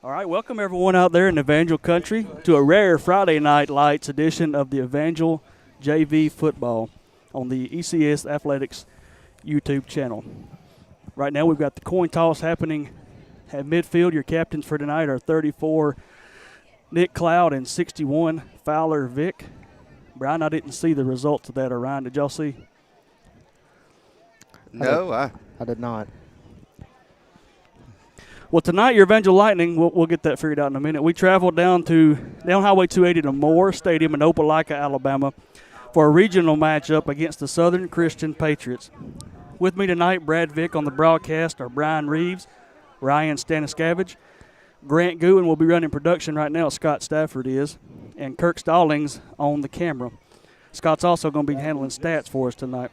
All right, welcome everyone out there in Evangel country to a rare Friday Night Lights edition of the Evangel JV football on the ECS Athletics YouTube channel. Right now we've got the coin toss happening at midfield. Your captains for tonight are 34 Nick Cloud and 61 Fowler Vic. Brian, I didn't see the results of that. Or Ryan, did y'all see? No, I did not. Well, tonight, your Evangel Lightning, we'll get that figured out in a minute. We traveled down Highway 280 to Moore Stadium in Opelika, Alabama, for a regional matchup against the Southern Christian Patriots. With me tonight, Brad Vick on the broadcast are Brian Reeves, Ryan Staniscavage, Grant Gouen will be running production right now. Scott Stafford is, and Kirk Stallings on the camera. Scott's also going to be handling stats for us tonight.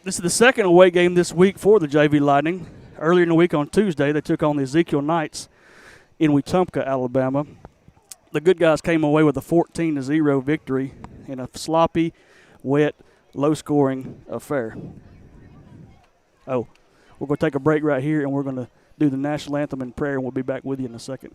This is the second away game this week for the JV Lightning. Earlier in the week on Tuesday, they took on the Ezekiel Knights in Wetumpka, Alabama. The good guys came away with a 14-0 victory in a sloppy, wet, low-scoring affair. Oh, we're going to take a break right here, and we're going to do the National Anthem and prayer, and we'll be back with you in a second.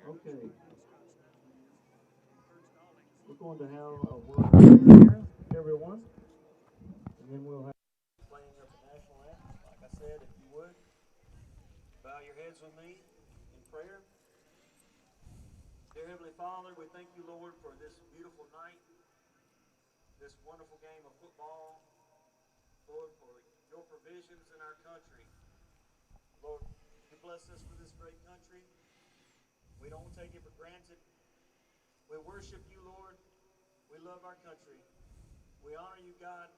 Okay. We're going to have a word of prayer here, everyone, and then we'll have playing of the National Anthem. Like I said, if you would, bow your heads with me in prayer. Dear Heavenly Father, we thank you, Lord, for this beautiful night, this wonderful game of football. Lord, for your provisions in our country. Lord, you bless us for this great country. We don't take it for granted. We worship you, Lord. We love our country. We honor you, God.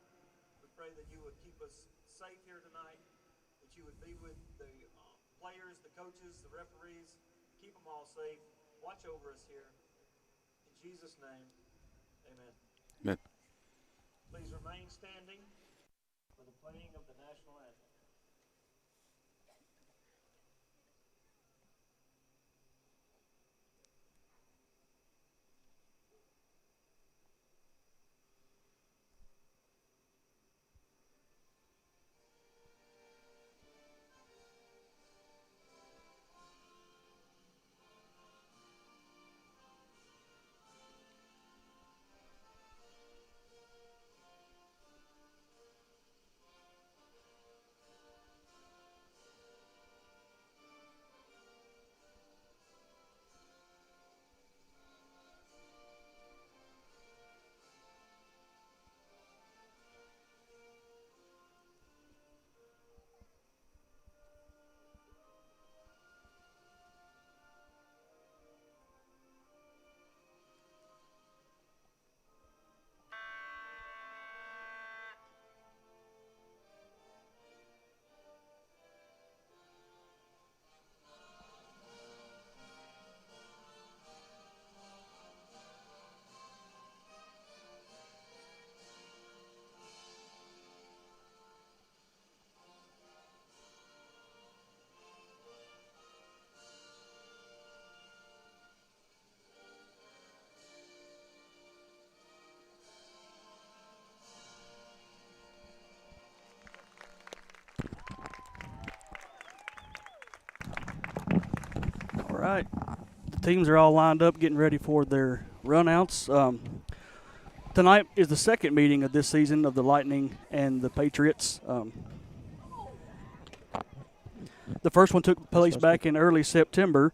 We pray that you would keep us safe here tonight, that you would be with the players, the coaches, the referees. Keep them all safe. Watch over us here. In Jesus' name, amen. Amen. Please remain standing for the playing of the National Anthem. All right. The teams are all lined up, getting ready for their runouts. Tonight is the second meeting of this season of the Lightning and the Patriots. The first one took place back in early September.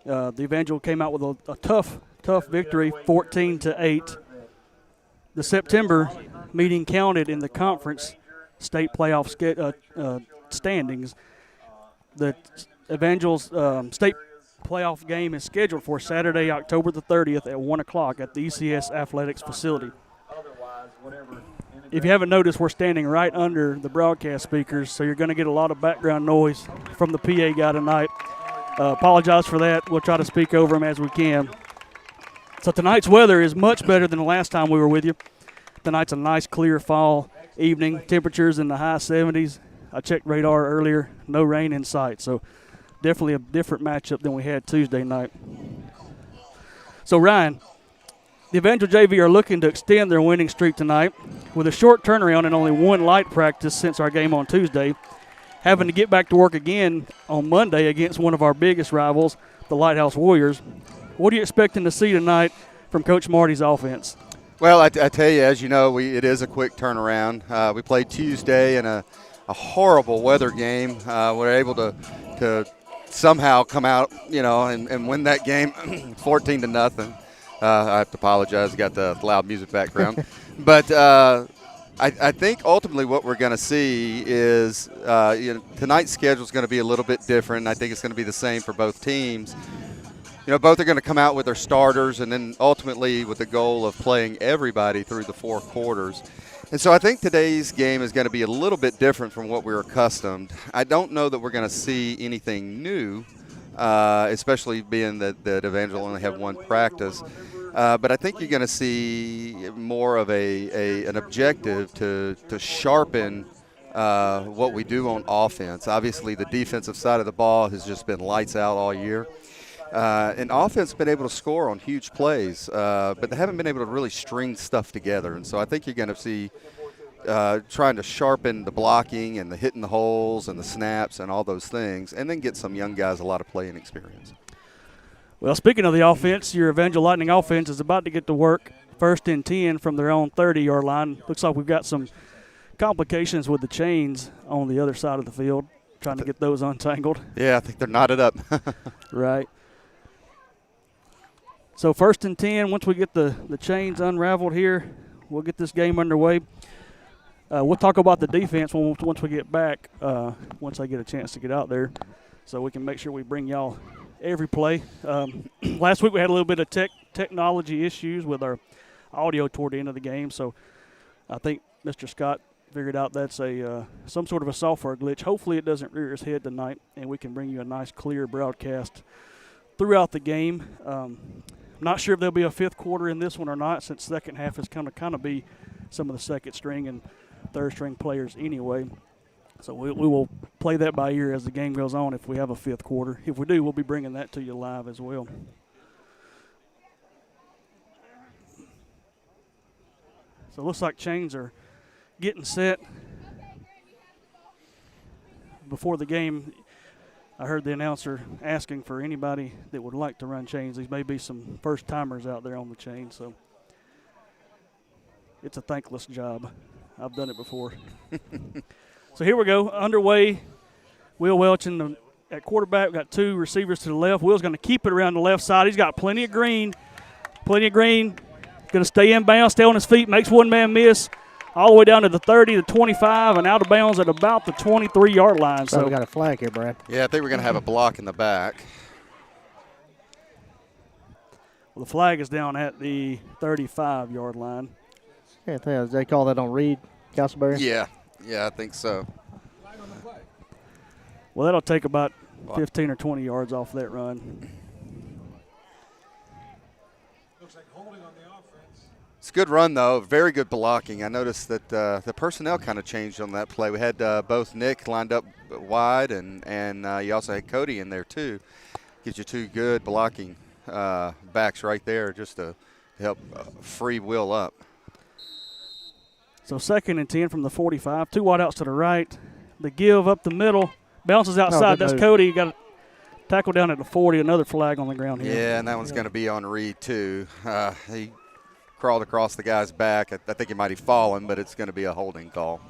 The Evangel came out with a tough victory, 14-8. The September meeting counted in the conference state playoff standings. The Evangel's state playoff game is scheduled for Saturday, October the 30th at 1 o'clock at the ECS Athletics facility. If you haven't noticed, we're standing right under the broadcast speakers, so you're going to get a lot of background noise from the PA guy tonight. Apologize for that. We'll try to speak over him as we can. So tonight's weather is much better than the last time we were with you. Tonight's a nice, clear fall evening. Temperatures in the high 70s. I checked radar earlier. No rain in sight. So definitely a different matchup than we had Tuesday night. So, Ryan, the Evangel JV are looking to extend their winning streak tonight with a short turnaround and only one light practice since our game on Tuesday, having to get back to work again on Monday against one of our biggest rivals, the Lighthouse Warriors. What are you expecting to see tonight from Coach Marty's offense? Well, I tell you, as you know, it is a quick turnaround. We played Tuesday in a horrible weather game. We're able to somehow come out, and win that game 14-0. I have to apologize. Got the loud music background. But I think ultimately what we're going to see is tonight's schedule is going to be a little bit different. I think it's going to be the same for both teams. Both are going to come out with their starters and then ultimately with the goal of playing everybody through the four quarters. And so I think today's game is going to be a little bit different from what we're accustomed. I don't know that we're going to see anything new, especially being that Evangel only have one practice. But I think you're going to see more of an objective to sharpen what we do on offense. Obviously, the defensive side of the ball has just been lights out all year. And offense has been able to score on huge plays, but they haven't been able to really string stuff together. And so I think you're going to see trying to sharpen the blocking and the hitting the holes and the snaps and all those things, and then get some young guys a lot of playing experience. Well, speaking of the offense, your Evangel Lightning offense is about to get to work 1st and 10 from their own 30-yard line. Looks like we've got some complications with the chains on the other side of the field, trying to get those untangled. Yeah, I think they're knotted up. Right. So 1st and 10, once we get the chains unraveled here, we'll get this game underway. We'll talk about the defense once we get back, once I get a chance to get out there, so we can make sure we bring y'all every play. Last week we had a little bit of technology issues with our audio toward the end of the game, so I think Mr. Scott figured out that's some sort of a software glitch. Hopefully it doesn't rear its head tonight, and we can bring you a nice, clear broadcast throughout the game. Not sure if there'll be a fifth quarter in this one or not, since second half is going to kind of be some of the second string and third string players anyway. So we will play that by ear as the game goes on if we have a fifth quarter. If we do, we'll be bringing that to you live as well. So it looks like chains are getting set. Before the game, I heard the announcer asking for anybody that would like to run chains. These may be some first-timers out there on the chain, so it's a thankless job. I've done it before. So here we go, underway. Will Welch at quarterback. We've got two receivers to the left. Will's going to keep it around the left side. He's got plenty of green. Going to stay in bounds, stay on his feet, makes one man miss. All the way down to the 30, the 25, and out of bounds at about the 23-yard line. So we got a flag here, Brad. Yeah, I think we're going to have a block in the back. Well, the flag is down at the 35-yard line. Yeah, they call that on Reed, Castleberry? Yeah, I think so. Well, that'll take about 15 or 20 yards off that run. It's a good run, though. Very good blocking. I noticed that the personnel kind of changed on that play. We had both Nick lined up wide, and you also had Cody in there, too. Gives you two good blocking backs right there just to help free Will up. So 2nd and 10 from the 45. Two wideouts to the right. The give up the middle. Bounces outside. That's Cody. You got a tackle down at the 40. Another flag on the ground here. Yeah, and that one's going to be on Reed, too. He crawled across the guy's back. I think he might have fallen, but it's going to be a holding call.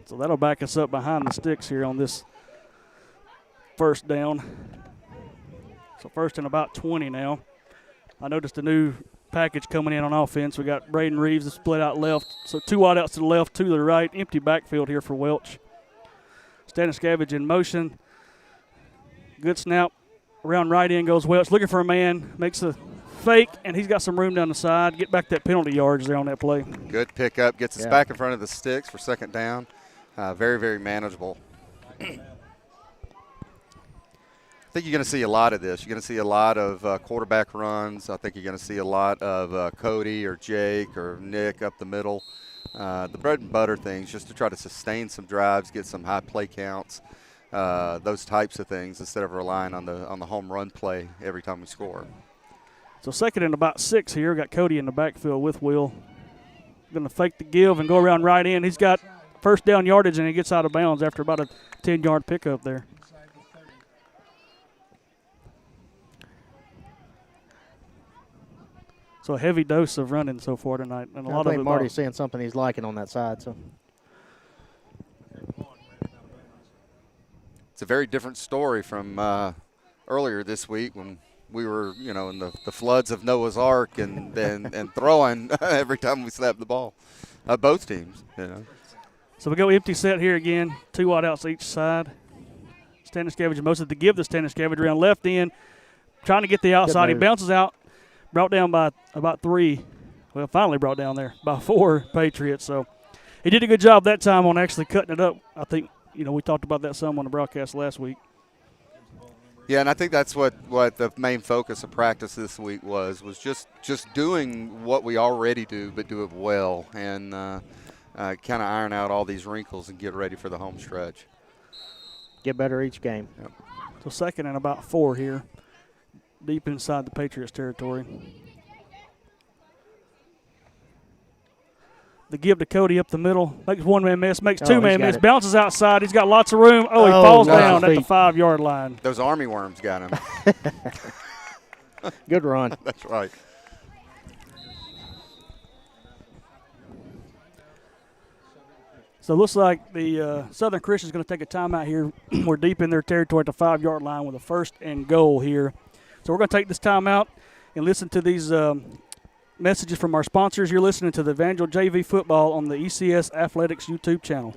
So that'll back us up behind the sticks here on this first down. So 1st and about 20 now. I noticed a new package coming in on offense. We got Braden Reeves, the split out left. So 2 wideouts to the left, 2 to the right. Empty backfield here for Welch. Staniscavage in motion. Good snap. Around right end goes Welch. Looking for a man. Makes a fake, and he's got some room down the side. Get back that penalty yards there on that play. Good pickup. Gets us back in front of the sticks for second down. Very, very manageable. I think you're going to see a lot of this. You're going to see a lot of quarterback runs. I think you're going to see a lot of Cody or Jake or Nick up the middle. The bread and butter things, just to try to sustain some drives, get some high play counts, those types of things, instead of relying on the home run play every time we score. So second and about 6 here. Got Cody in the backfield with Will. Going to fake the give and go around right in. He's got first down yardage, and he gets out of bounds after about a 10-yard pickup there. So a heavy dose of running so far tonight. And I think Marty's seeing something he's liking on that side. So it's a very different story from earlier this week when we were, in the floods of Noah's Ark and throwing every time we snapped the ball. Both teams, So we go empty set here again. 2 wideouts each side. Staniscavage most to give the Staniscavage around left end. Trying to get the outside. He bounces out. Brought down by about 3. Well, finally brought down there by 4 Patriots. So he did a good job that time on actually cutting it up. I think, we talked about that some on the broadcast last week. Yeah, and I think that's what the main focus of practice this week was just doing what we already do, but do it well, and kind of iron out all these wrinkles and get ready for the home stretch. Get better each game. Yep. So second and about 4 here, deep inside the Patriots territory. The give to Cody up the middle. Makes 1-man miss, makes 2-man miss. Bounces outside. He's got lots of room. He falls down at the 5-yard line. Those army worms got him. Good run. That's right. So it looks like the Southern Christian is going to take a timeout here. We're deep in their territory at the 5-yard line with a 1st and goal here. So we're going to take this timeout and listen to these messages from our sponsors. You're listening to the Evangel JV Football on the ECS Athletics YouTube channel.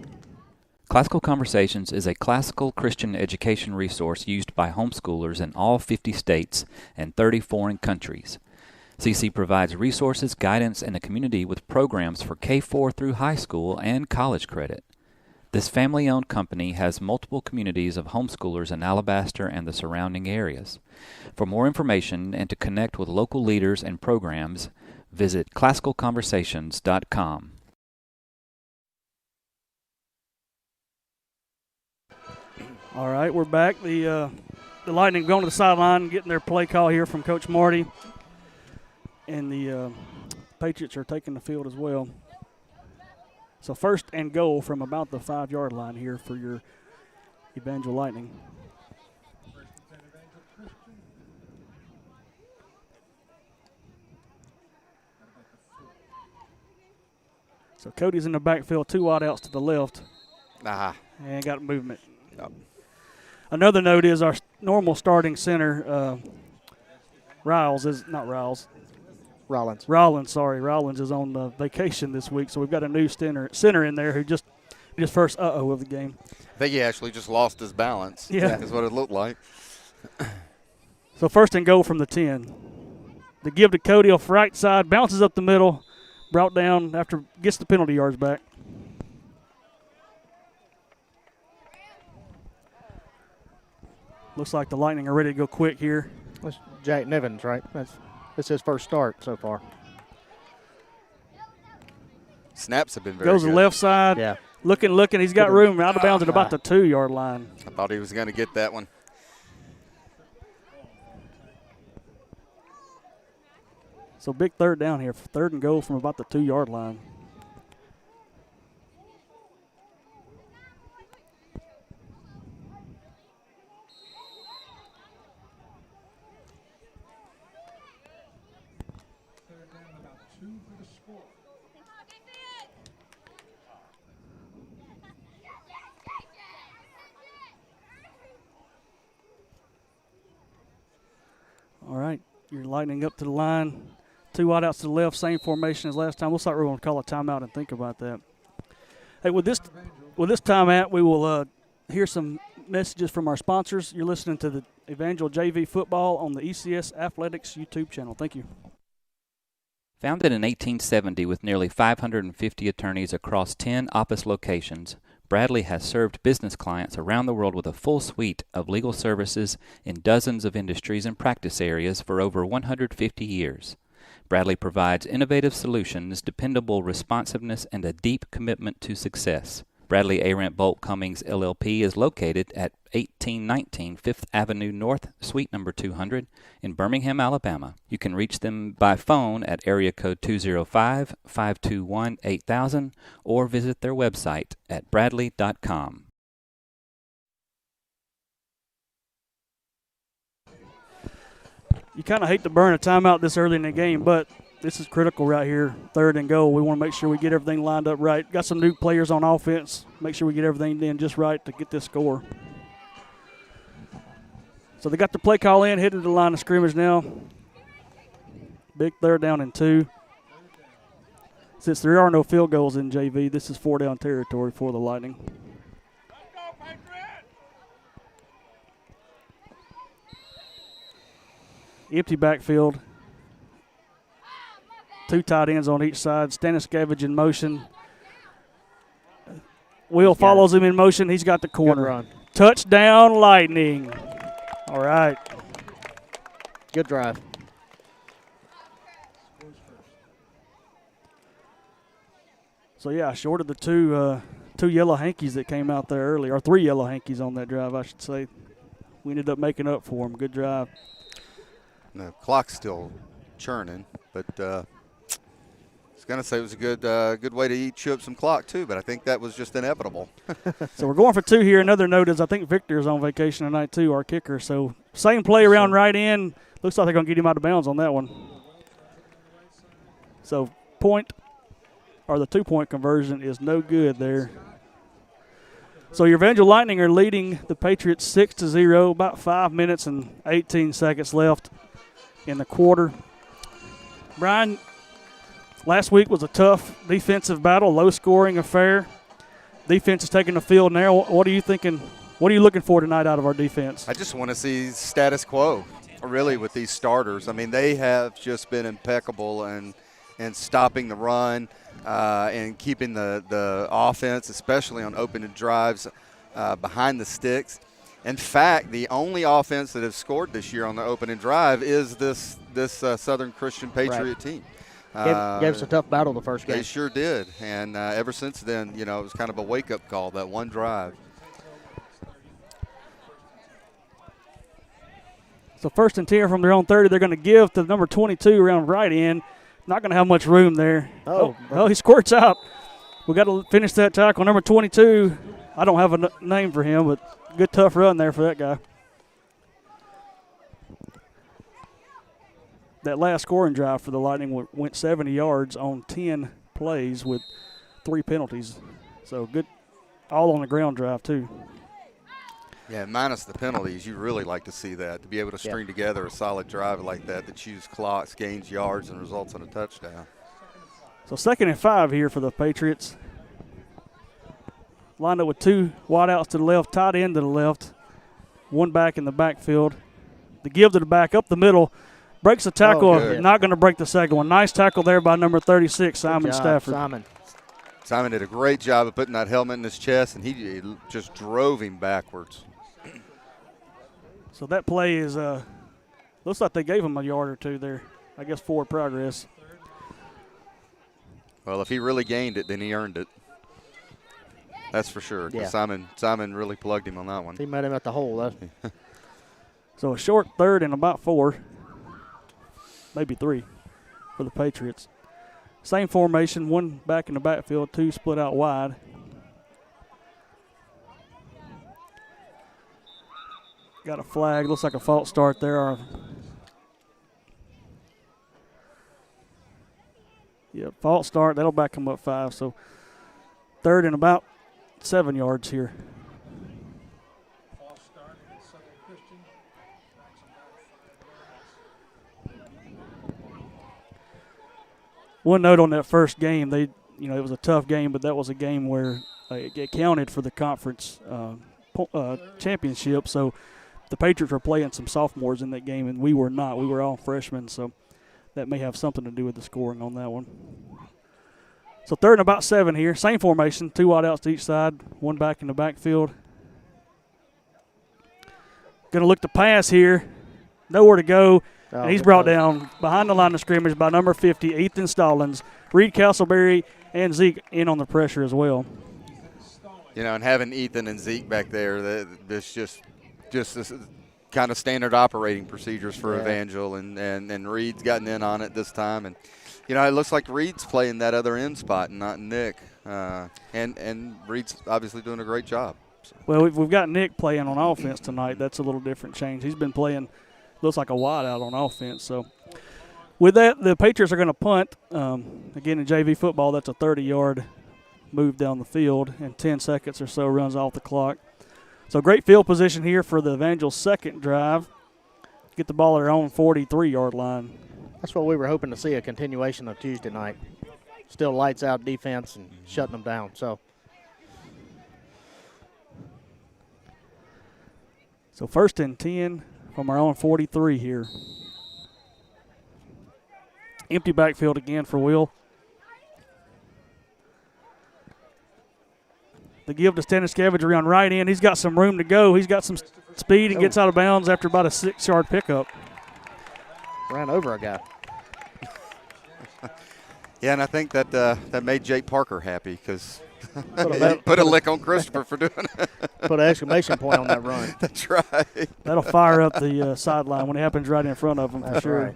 Classical Conversations is a classical Christian education resource used by homeschoolers in all 50 states and 30 foreign countries. CC provides resources, guidance, and a community with programs for K-4 through high school and college credit. This family-owned company has multiple communities of homeschoolers in Alabaster and the surrounding areas. For more information and to connect with local leaders and programs, visit classicalconversations.com. All right, we're back. The Lightning going to the sideline, getting their play call here from Coach Marty. And the Patriots are taking the field as well. So 1st and goal from about the 5-yard line here for your Evangel Lightning. So Cody's in the backfield, 2 wideouts to the left. And got movement. Yep. Another note is our normal starting center, Rollins is on vacation this week, so we've got a new center in there who just first of the game. I think he actually just lost his balance. Yeah. Is what it looked like. So 1st and goal from the 10. The give to Cody off right side, bounces up the middle, brought down after gets the penalty yards back. Looks like the Lightning are ready to go quick here. That's Jack Nevins, right? That's his first start so far. Snaps have been very Goes good. to the left side. Yeah. Looking. He's got room out of bounds at about the 2-yard line. I thought he was going to get that one. So big 3rd down here. 3rd and goal from about the 2-yard line. All right, you're Lightning up to the line. 2 wideouts to the left, same formation as last time. Looks like we're going to call a timeout and think about that. Hey, with this timeout, we will hear some messages from our sponsors. You're listening to the Evangel JV Football on the ECS Athletics YouTube channel. Thank you. Founded in 1870 with nearly 550 attorneys across 10 office locations, Bradley has served business clients around the world with a full suite of legal services in dozens of industries and practice areas for over 150 years. Bradley provides innovative solutions, dependable responsiveness, and a deep commitment to success. Bradley Arendt Bolt Cummings LLP is located at 1819 Fifth Avenue North, Suite number 200 in Birmingham, Alabama. You can reach them by phone at area code 205-521-8000 or visit their website at bradley.com. You kind of hate to burn a timeout this early in the game, but this is critical right here, 3rd and goal. We want to make sure we get everything lined up right. Got some new players on offense. Make sure we get everything in just right to get this score. So they got the play call in, headed to the line of scrimmage now. Big 3rd down and 2. Since there are no field goals in JV, this is 4 down territory for the Lightning. Empty backfield. 2 tight ends on each side. Staniscavage in motion. Will follows him in motion. He's got the corner. Good run. Touchdown, Lightning. All right. Good drive. So, yeah, short of the two yellow hankies that came out there early, or 3 yellow hankies on that drive, I should say. We ended up making up for them. Good drive. The clock's still churning, but I was going to say it was a good way to chew up some clock too, but I think that was just inevitable. So we're going for 2 here. Another note is I think Victor is on vacation tonight too, our kicker. So same play around right in. Looks like they're going to get him out of bounds on that one. So point, or the 2-point conversion is no good there. So your Evangel Lightning are leading the Patriots 6-0, about 5 minutes and 18 seconds left in the quarter. Brian, last week was a tough defensive battle, low-scoring affair. Defense is taking the field now. What are you thinking? What are you looking for tonight out of our defense? I just want to see status quo, really, with these starters. I mean, they have just been impeccable in stopping the run and keeping the offense, especially on opening drives, behind the sticks. In fact, the only offense that has scored this year on the opening drive is this Southern Christian Patriot team. Gave us a tough battle the first game. They sure did. And ever since then, it was kind of a wake-up call, that one drive. So 1st and 10 from their own 30. They're going to give to number 22 around right in. Not going to have much room there. Oh, he squirts out. We got to finish that tackle. Number 22, I don't have a name for him, but good tough run there for that guy. That last scoring drive for the Lightning went 70 yards on 10 plays with 3 penalties. So good, all on the ground drive too. Yeah, minus the penalties, you really like to see that, to be able to string together a solid drive like that chews clocks, gains yards, and results in a touchdown. So 2nd and 5 here for the Patriots. Lined up with 2 wideouts to the left, tight end to the left, 1 back in the backfield. The give to the back up the middle, breaks the tackle, not going to break the second one. Nice tackle there by number 36, Simon Stafford. Simon did a great job of putting that helmet in his chest, and he just drove him backwards. So that play is looks like they gave him a yard or 2 there. I guess forward progress. Well, if he really gained it, then he earned it. That's for sure. Yeah. Simon really plugged him on that one. He met him at the hole. So a short 3rd and about 4, maybe 3 for the Patriots. Same formation, 1 back in the backfield, 2 split out wide. Got a flag. Looks like a false start there. Yeah, false start. That'll back them up 5. So 3rd and about 7 yards here. False start at Southern Christian. one note on that first game, it was a tough game, but that was a game where it counted for the conference championship. So the Patriots were playing some sophomores in that game, and we were not. We were all freshmen, so that may have something to do with the scoring on that one. So 3rd and about 7 here. Same formation, 2 wideouts to each side, 1 back in the backfield. Going to look to pass here. Nowhere to go. And he's brought down behind the line of scrimmage by number 50, Ethan Stallings. Reed Castleberry and Zeke in on the pressure as well. And having Ethan and Zeke back there, that's just this kind of standard operating procedures for Evangel, and Reed's gotten in on it this time. And, it looks like Reed's playing that other end spot and not Nick. And Reed's obviously doing a great job. So. Well, we've got Nick playing on offense tonight. That's a little different change. He's been playing, looks like a wideout on offense. So with that, the Patriots are going to punt. Again, in JV football, that's a 30-yard move down the field, and 10 seconds or so runs off the clock. So great field position here for the Evangel's second drive. Get the ball at their own 43-yard line. That's what we were hoping to see, a continuation of Tuesday night. Still lights out defense and shutting them down. So 1st and 10 from our own 43 here. Empty backfield again for Will. The give to Staniscavage around right end. He's got some room to go. He's got some speed and gets out of bounds after about a 6-yard pickup. Ran over a guy. Yeah, and I think that made Jake Parker happy because put a lick on Christopher for doing it. Put an exclamation point on that run. That's right. That'll fire up the sideline when it happens right in front of them for sure. Right.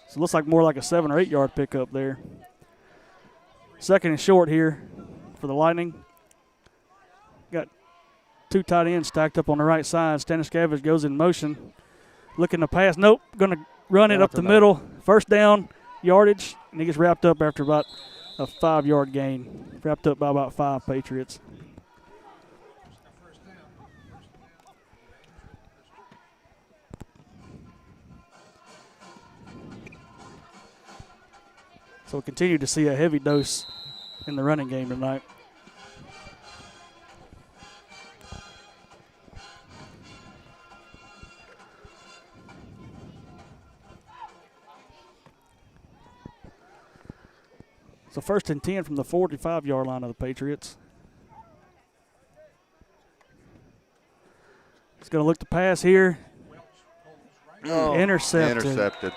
So it looks like more like a 7 or 8 yard pickup there. 2nd and short here for the Lightning. Got 2 tight ends stacked up on the right side. Staniscavage goes in motion. Looking to pass. Nope. Going to run it up the middle. 1st down yardage. And he gets wrapped up after about a 5-yard gain. Wrapped up by about 5 Patriots. So we'll continue to see a heavy dose in the running game tonight. So 1st and 10 from the 45-yard line of the Patriots. He's going to look to pass here. Intercepted.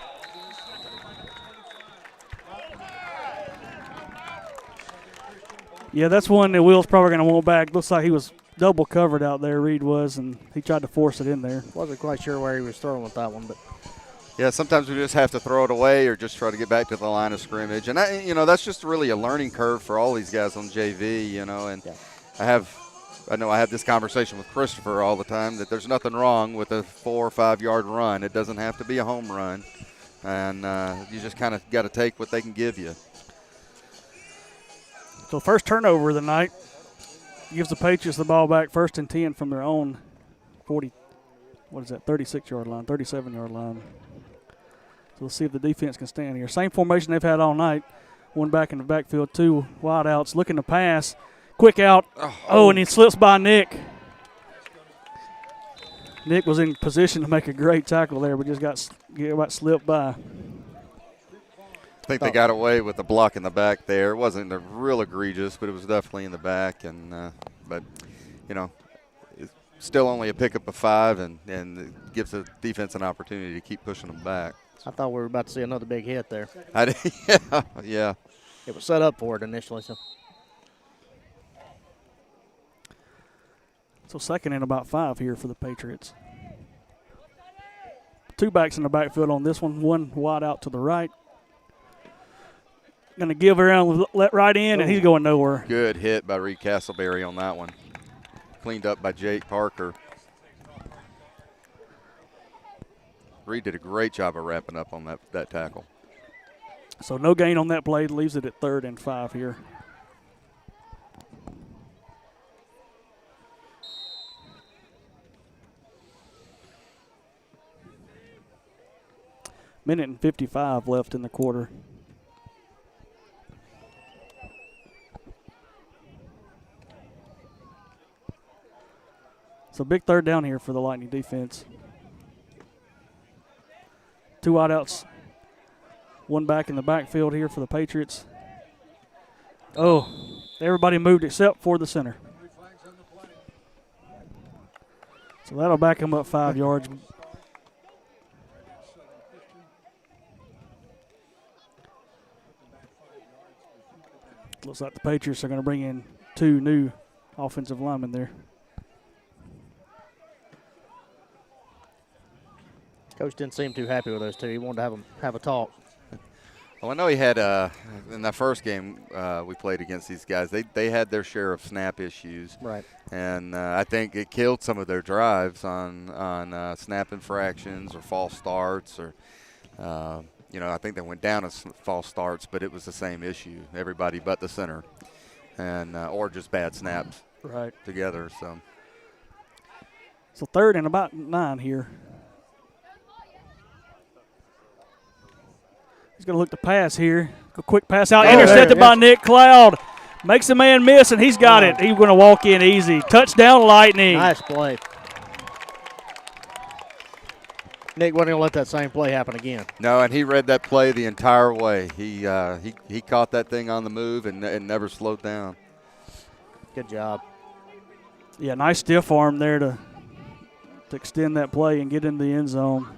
Yeah, that's one that Will's probably going to want back. Looks like he was double covered out there, Reed was, and he tried to force it in there. Wasn't quite sure where he was throwing with that one, but yeah, sometimes we just have to throw it away or just try to get back to the line of scrimmage. And, that's just really a learning curve for all these guys on JV, and I know I have this conversation with Christopher all the time that there's nothing wrong with a 4 or 5 yard run. It doesn't have to be a home run. And you just kind of got to take what they can give you. So first turnover of the night gives the Patriots the ball back 1st and 10 from their own 36-yard line, 37-yard line. So we'll see if the defense can stand here. Same formation they've had all night. 1 back in the backfield, 2 wide outs, looking to pass. Quick out. And he slips by Nick. Nick was in position to make a great tackle there, but just got slipped by. I think they got away with the block in the back there. It wasn't real egregious, but it was definitely in the back. And it's still only a pickup of 5, and it gives the defense an opportunity to keep pushing them back. I thought we were about to see another big hit there. Yeah. It was set up for it initially. So 2nd and about 5 here for the Patriots. 2 backs in the backfield on this one. 1 wide out to the right. Going to give around, let right in, and he's going nowhere. Good hit by Reed Castleberry on that one. Cleaned up by Jake Parker. Reed did a great job of wrapping up on that tackle. So no gain on that play. Leaves it at 3rd and 5 here. Minute and 55 left in the quarter. So big third down here for the Lightning defense. 2 wideouts, 1 back in the backfield here for the Patriots. Oh, everybody moved except for the center. So that'll back him up 5 yards. Looks like the Patriots are going to bring in 2 new offensive linemen there. Coach didn't seem too happy with those 2. He wanted to have a talk. Well, I know he had in that first game we played against these guys. They had their share of snap issues, right? And I think it killed some of their drives on snap infractions or false starts, or I think they went down as false starts, but it was the same issue. Everybody but the center, and or just bad snaps right together. So third and about 9 here. He's going to look to pass here. A quick pass out. Intercepted by Nick Cloud. Makes the man miss, and he's got it. He's going to walk in easy. Touchdown, Lightning. Nice play. Nick wasn't going to let that same play happen again. No, and he read that play the entire way. He caught that thing on the move and never slowed down. Good job. Yeah, nice stiff arm there to extend that play and get into the end zone.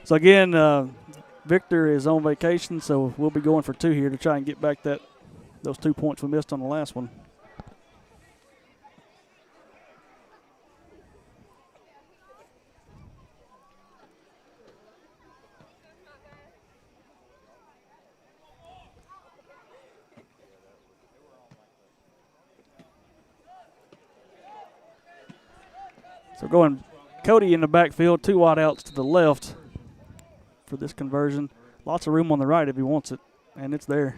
So, again, Victor is on vacation, so we'll be going for 2 here to try and get back those 2 points we missed on the last one. So going Cody in the backfield, 2 wideouts to the left for this conversion. Lots of room on the right if he wants it, and it's there.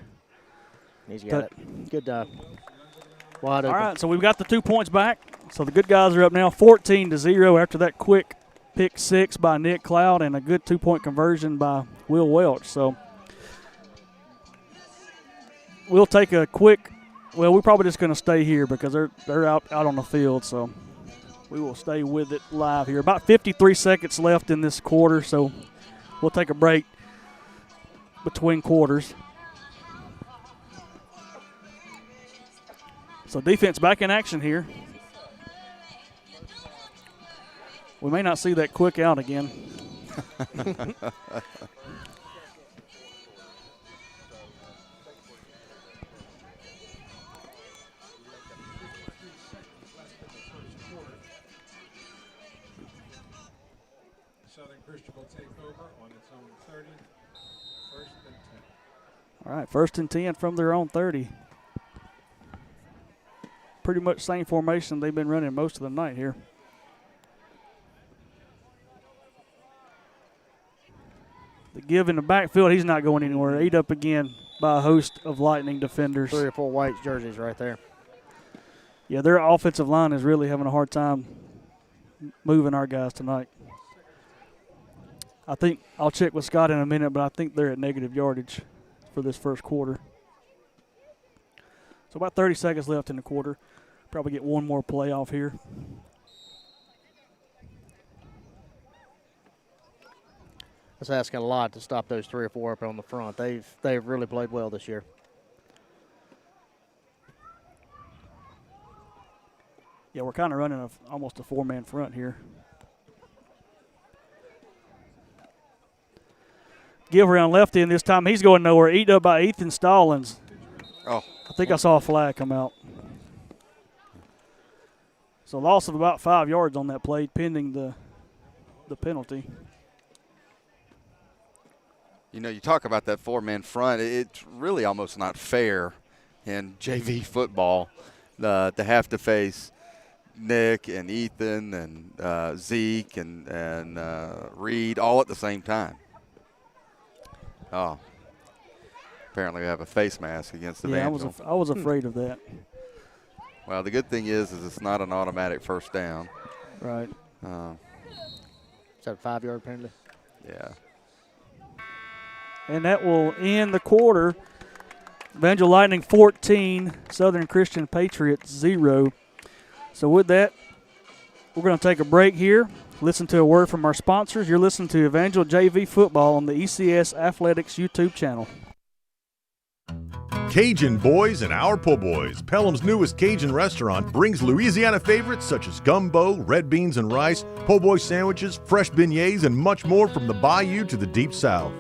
He's got it. Good wide open. All right, so we've got the 2 points back. So the good guys are up now 14-0 after that quick pick 6 by Nick Cloud and a good 2-point conversion by Will Welch. So we'll take a quick – well, we're probably just going to stay here because they're out on the field. So we will stay with it live here. About 53 seconds left in this quarter, so we'll take a break between quarters. So defense back in action here. We may not see that quick out again. Southern Christian will take over on its own 30, 1st and 10. All right, 1st and 10 from their own 30. Pretty much same formation they've been running most of the night here. The give in the backfield, he's not going anywhere. Ate up again by a host of Lightning defenders. 3 or 4 white jerseys right there. Yeah, their offensive line is really having a hard time moving our guys tonight. I think I'll check with Scott in a minute, but I think they're at negative yardage for this first quarter. So about 30 seconds left in the quarter. Probably get one more play off here. That's asking a lot to stop those 3 or 4 up on the front. They've really played well this year. Yeah, we're kind of running almost a 4-man front here. Give around left end this time. He's going nowhere. Eaten up by Ethan Stallings. Oh. I think I saw a flag come out. So loss of about 5 yards on that play pending the penalty. You know, you talk about that 4-man front. It's really almost not fair in JV football to have to face Nick and Ethan and Zeke and Reed all at the same time. Oh, apparently we have a face mask against the Evangel. I was afraid of that. Well, the good thing is it's not an automatic first down. Right. Is that a 5-yard penalty? Yeah. And that will end the quarter. Evangel Lightning 14, Southern Christian Patriots 0. So with that, we're going to take a break here, listen to a word from our sponsors. You're listening to Evangel JV Football on the ECS Athletics YouTube channel. Cajun Boys and Our Po' Boys, Pelham's newest Cajun restaurant, brings Louisiana favorites such as gumbo, red beans and rice, po' boy sandwiches, fresh beignets, and much more from the bayou to the deep south.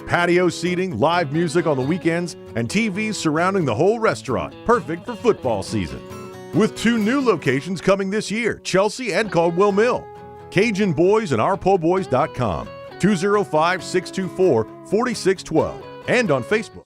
Patio seating, live music on the weekends, and TVs surrounding the whole restaurant, perfect for football season. With 2 new locations coming this year, Chelsea and Caldwell Mill. Cajun Boys and OurPo'Boys.com, 205-624-4612, and on Facebook.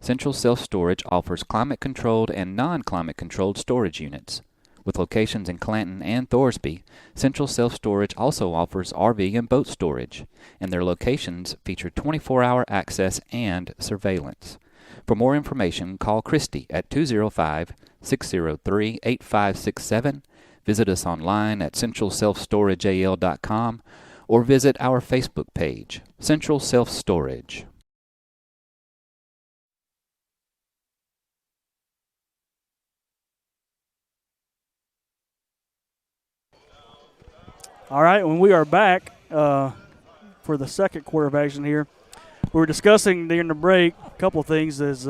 Central Self Storage offers climate-controlled and non-climate-controlled storage units. With locations in Clanton and Thorsby, Central Self Storage also offers RV and boat storage, and their locations feature 24-hour access and surveillance. For more information, call Christy at 205-603-8567, visit us online at centralselfstorageal.com, or visit our Facebook page, Central Self Storage. All right, when we are back for the second quarter of action here, we were discussing during the break a couple of things as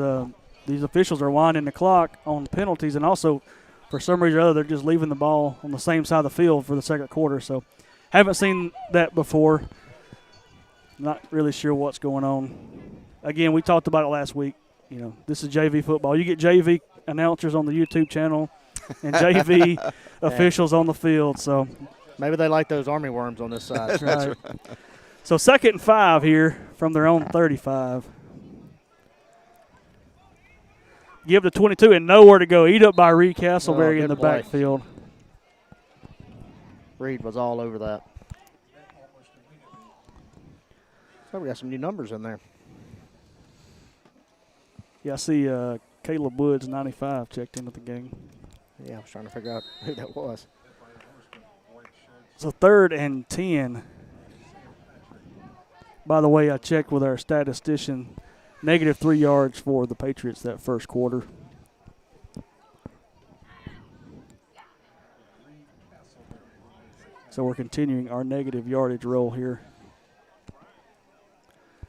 these officials are winding the clock on penalties, and also for some reason or other they're just leaving the ball on the same side of the field for the second quarter. So haven't seen that before. Not really sure what's going on. Again, we talked about it last week. You know, this is JV football. You get JV announcers on the YouTube channel and JV officials on the field. So Maybe they like those army worms on this side. that's right. So 2nd and 5 here from their own 35. Give to 22 and nowhere to go. Eat up by Reed Castleberry in the play. backfield. Reed was all over that. So we got some new numbers in there. Yeah, I see Caleb Woods, 95, checked into the game. Yeah, I was trying to figure out who that was. So 3rd and 10. By the way, I checked with our statistician, -3 yards for the Patriots that first quarter. So we're continuing our negative yardage roll here.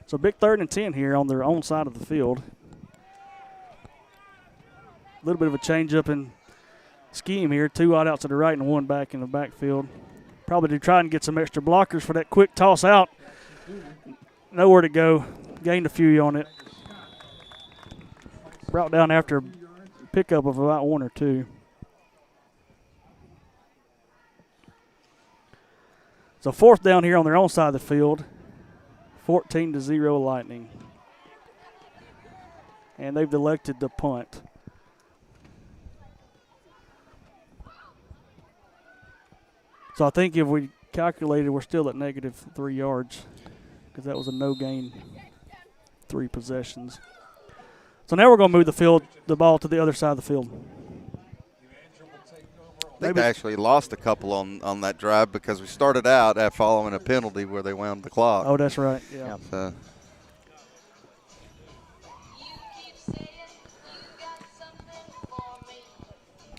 So big 3rd and 10 here on their own side of the field. A little bit of a change up in scheme here. 2 wide out to the right and 1 back in the backfield. Probably to try and get some extra blockers for that quick toss out. Nowhere to go. Gained a few on it. Brought down after a pickup of about 1 or 2. So 4th down here on their own side of the field. 14-0 Lightning. And they've elected to punt. So I think if we calculated, we're still at -3 yards because that was a no-gain 3 possessions. So now we're going to move the ball to the other side of the field. I think they actually lost a couple on that drive because we started out at following a penalty where they wound the clock. Oh, that's right. Yeah. So.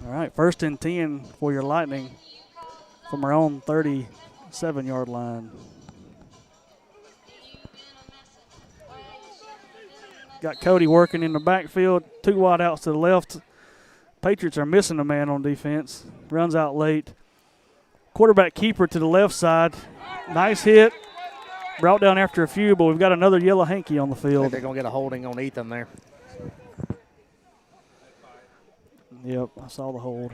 All right, 1st and 10 for your Lightning from our own 37-yard line. Got Cody working in the backfield, 2 wide outs to the left. Patriots are missing a man on defense. Runs out late. Quarterback keeper to the left side. Nice hit. Brought down after a few, but we've got another yellow hanky on the I think field. they're going to get a holding on Ethan there. Yep, I saw the hold.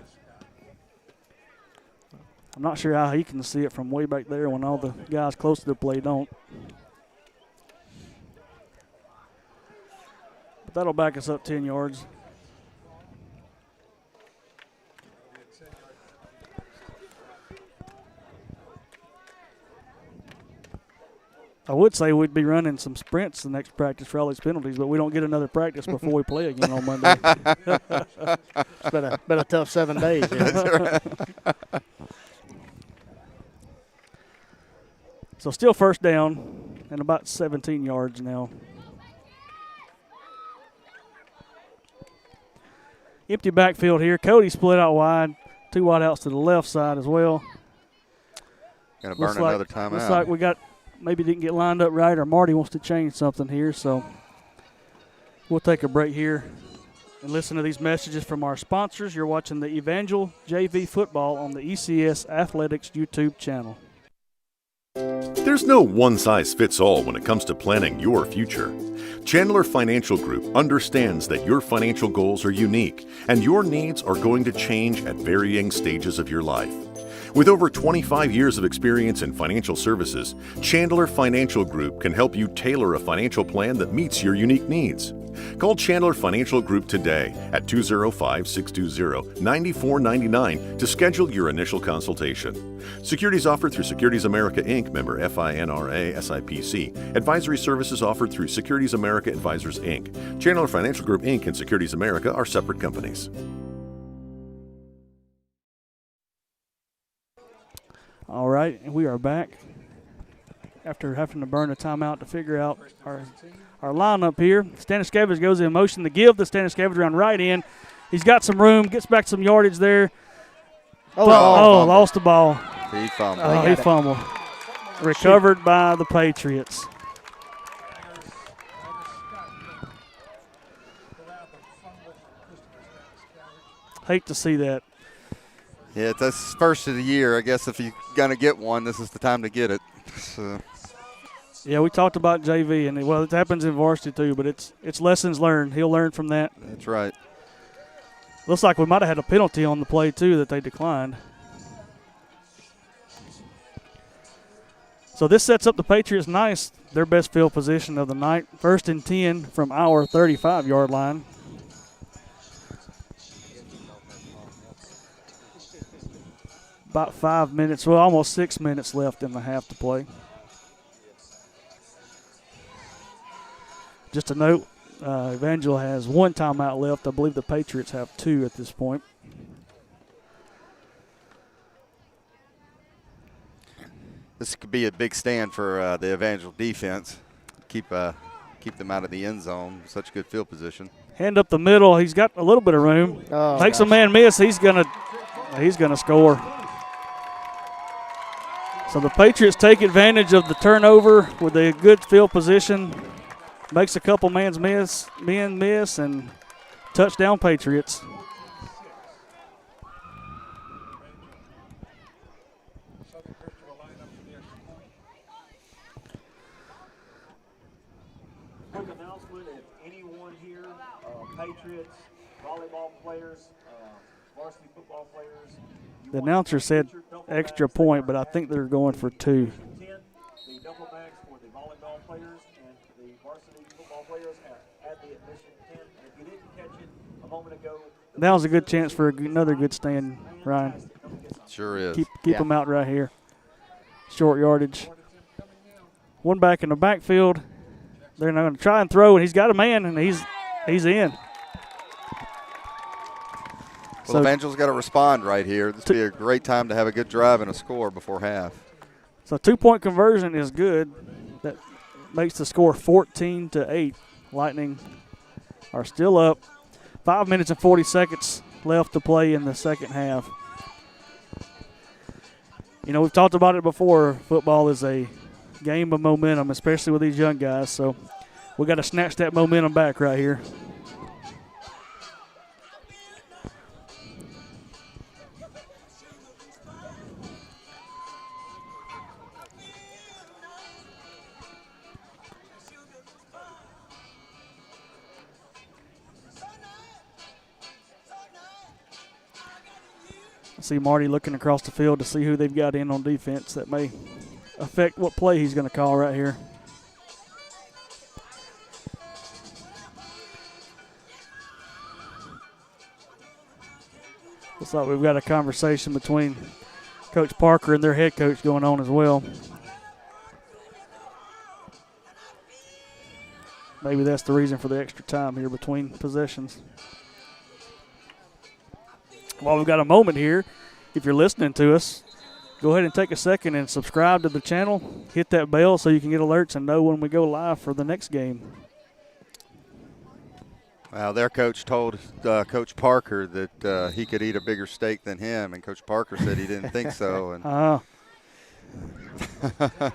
I'm not sure how he can see it from way back there when all the guys close to the play don't. But that'll back us up 10 yards. I would say we'd be running some sprints the next practice for all these penalties, but we don't get another practice before we play again on Monday. It's been a tough 7 days. Yeah. So still first down and about 17 yards now. Empty backfield here. Cody split out wide. 2 wide outs to the left side as well. Going to burn another timeout. Looks like we maybe didn't get lined up right, or Marty wants to change something here. So we'll take a break here and listen to these messages from our sponsors. You're watching the Evangel JV Football on the ECS Athletics YouTube channel. There's no one-size-fits-all when it comes to planning your future. Chandler Financial Group understands that your financial goals are unique and your needs are going to change at varying stages of your life. With over 25 years of experience in financial services, Chandler Financial Group can help you tailor a financial plan that meets your unique needs. Call Chandler Financial Group today at 205-620-9499 to schedule your initial consultation. Securities offered through Securities America Inc., member FINRA SIPC. Advisory services offered through Securities America Advisors Inc. Chandler Financial Group Inc. and Securities America are separate companies. All right, and we are back after having to burn a timeout to figure out our lineup here. Staniskevich goes in motion to give the Staniskevich around right end. He's got some room, gets back some yardage there. Lost the ball. He fumbled. Oh, he fumbled. Recovered by the Patriots. Hate to see that. Yeah, it's first of the year. I guess if you're going to get one, this is the time to get it. So. Yeah, we talked about JV, and it happens in varsity too, but it's lessons learned. He'll learn from that. That's right. Looks like we might have had a penalty on the play too that they declined. So this sets up the Patriots nice, their best field position of the night. 1st and 10 from our 35-yard line. About 5 minutes, well, almost 6 minutes left in the half to play. Just a note, Evangel has 1 timeout left. I believe the Patriots have 2 at this point. This could be a big stand for the Evangel defense. Keep them out of the end zone. Such good field position. Hand up the middle. He's got a little bit of room. Makes a man miss. He's gonna score. So the Patriots take advantage of the turnover with a good field position. Makes a couple men miss, and touchdown Patriots. Quick announcement: if anyone here, Patriots, volleyball players, varsity football players. The announcer said extra point, but I think they're going for 2. The double bags for the volleyball players and the varsity football players at the admission tent. If you didn't catch it a moment ago, That was a good chance for another good stand, Ryan. Sure is. Keep them out right here. Short yardage. 1 back in the backfield. They're not going to try and throw, and he's got a man, and he's in. Well, Evangel's got to respond right here. This would be a great time to have a good drive and a score before half. So 2-point conversion is good. That makes the score 14-8. Lightning are still up. 5 minutes and 40 seconds left to play in the second half. You know, we've talked about it before. Football is a game of momentum, especially with these young guys. So we got to snatch that momentum back right here. I see Marty looking across the field to see who they've got in on defense that may affect what play he's going to call right here. Looks like we've got a conversation between Coach Parker and their head coach going on as well. Maybe that's the reason for the extra time here between possessions. While we've got a moment here, if you're listening to us, go ahead and take a second and subscribe to the channel. Hit that bell so you can get alerts and know when we go live for the next game. Well, their coach told Coach Parker that he could eat a bigger steak than him, and Coach Parker said he didn't think so. And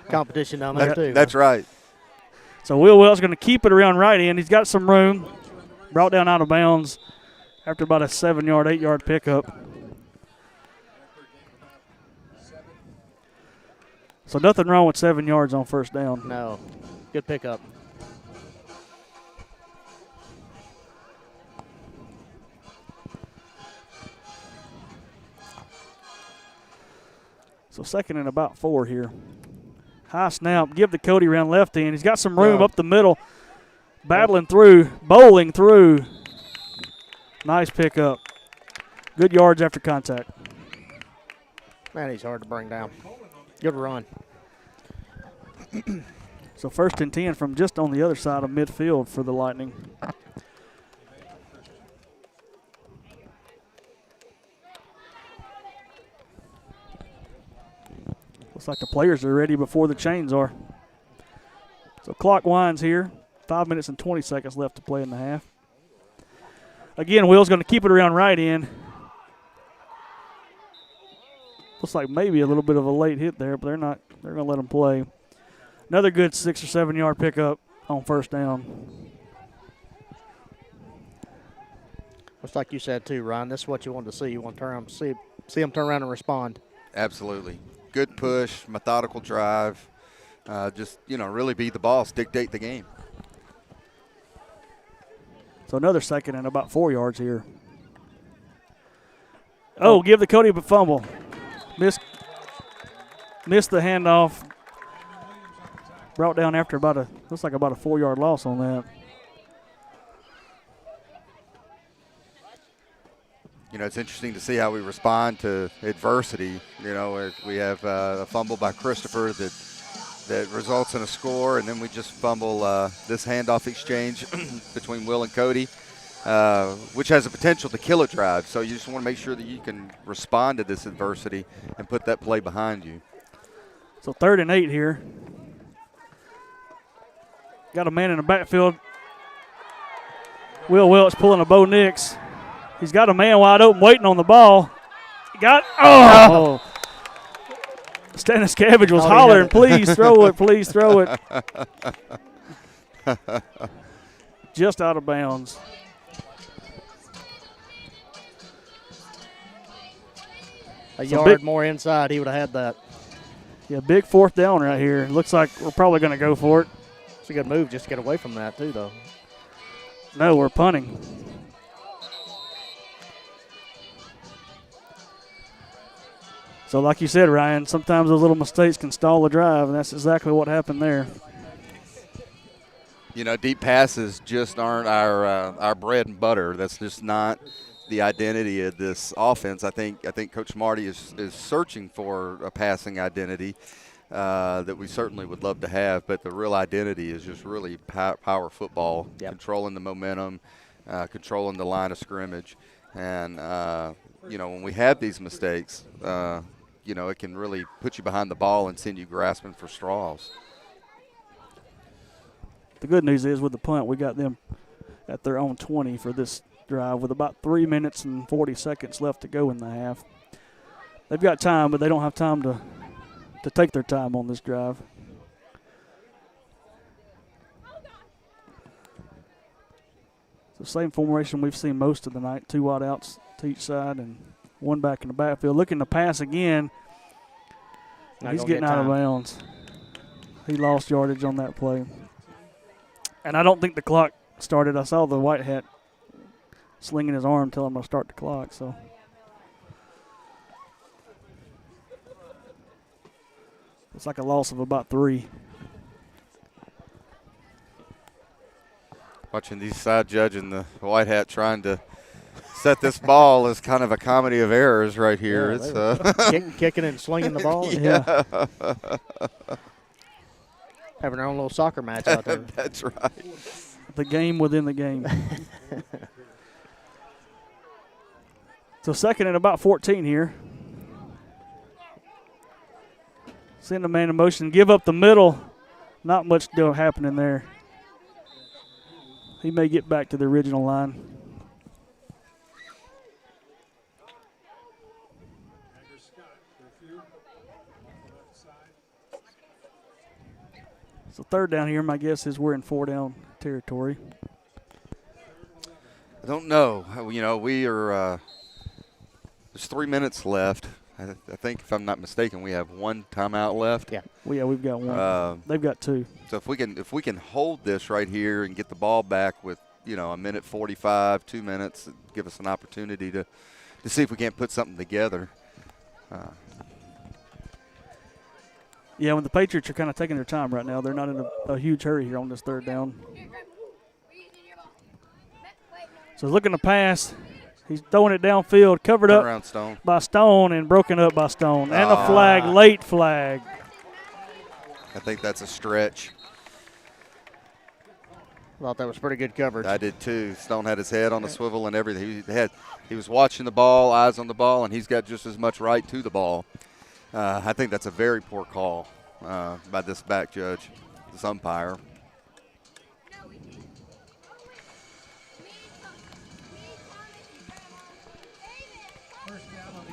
Competition down there, too. That's right. So Will Welch going to keep it around right end. He's got some room. Brought down out of bounds after about a 7-yard, 8-yard pickup. So nothing wrong with 7 yards on first down. No. Good pickup. So second and about 4 here. High snap. Give to Cody around left end. He's got some room up the middle. Battling through. Bowling through. Nice pickup. Good yards after contact. Man, he's hard to bring down. Good run. So first and 10 from just on the other side of midfield for the Lightning. Looks like the players are ready before the chains are. So clock winds here. 5 minutes and 20 seconds left to play in the half. Again, Will's going to keep it around right end. Looks like maybe a little bit of a late hit there, but they're not. They're going to let him play. Another good 6 or 7 yard pickup on first down. Looks like you said too, Ryan. This is what you want to see. You want to turn see them turn around and respond. Absolutely. Good push, methodical drive. Just, really be the boss, dictate the game. So another second and about 4 yards here. Oh, give the Cody a fumble. Missed the handoff. Brought down after looks like about a 4 yard loss on that. It's interesting to see how we respond to adversity. We have a fumble by Christopher that results in a score, and then we just fumble this handoff exchange between Will and Cody, which has the potential to kill a drive. So you just want to make sure that you can respond to this adversity and put that play behind you. So 3rd and 8 here. Got a man in the backfield. Will Welch pulling a Bo Nix. He's got a man wide open waiting on the ball. Stannis Cabbage was hollering, please throw it, please throw it. Just out of bounds. A yard more inside, he would have had that. Yeah, big 4th down right here. Looks like we're probably going to go for it. It's a good move just to get away from that, too, though. No, we're punting. So like you said, Ryan, sometimes those little mistakes can stall a drive, and that's exactly what happened there. Deep passes just aren't our bread and butter. That's just not the identity of this offense. I think Coach Marty is searching for a passing identity that we certainly would love to have, but the real identity is just really power football, controlling the momentum, controlling the line of scrimmage. And, when we have these mistakes, it can really put you behind the ball and send you grasping for straws. The good news is with the punt, we got them at their own 20 for this drive with about 3 minutes and 40 seconds left to go in the half. They've got time, but they don't have time to take their time on this drive. It's the same formation we've seen most of the night, 2 wide outs to each side and 1 back in the backfield. Looking to pass again. He's getting out of bounds. He lost yardage on that play. And I don't think the clock started. I saw the white hat slinging his arm telling him to start the clock. So it's like a loss of about 3. Watching these side judging the white hat trying to set this ball is kind of a comedy of errors right here. Yeah, it's kicking and slinging the ball. Yeah. Having their own little soccer match out there. That's right. The game within the game. So second and about 14 here. Send the man in motion. Give up the middle. Not much still happening there. He may get back to the original line. So third down here, my guess is we're in 4-down territory. I don't know. You know, we are there's 3 minutes left. I think, if I'm not mistaken, we have one timeout left. Yeah. Well, yeah, we've got one. They've got two. So if we can hold this right here and get the ball back with, you know, a minute 45, 2 minutes, give us an opportunity to see if we can't put something together. Yeah, when the Patriots are kind of taking their time right now, they're not in a huge hurry here on this third down. So looking to pass. He's throwing it downfield, covered Turn up around, Stone. by Stone and broken up by Stone. And a flag, late flag. I think that's a stretch. Thought that was pretty good coverage. I did too. Stone had his head on the swivel and everything. He was watching the ball, eyes on the ball, and he's got just as much right to the ball. I think that's a very poor call by this back judge, this umpire.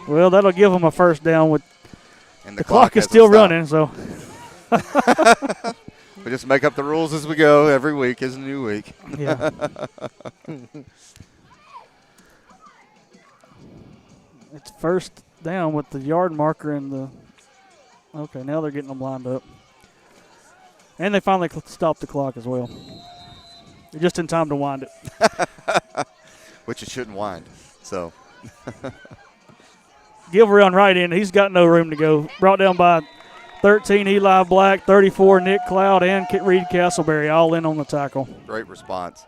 Well, that'll give them a first down. With And the clock is still running, so. We just make up the rules as we go. Every week is a new week. Yeah. It's first down with the yard marker and the. Okay, now they're getting them lined up. And they finally stopped the clock as well. They're just in time to wind it. Which it shouldn't wind. So. Gilroy right in. He's got no room to go. Brought down by 13, Eli Black, 34, Nick Cloud, and Reed Castleberry all in on the tackle. Great response.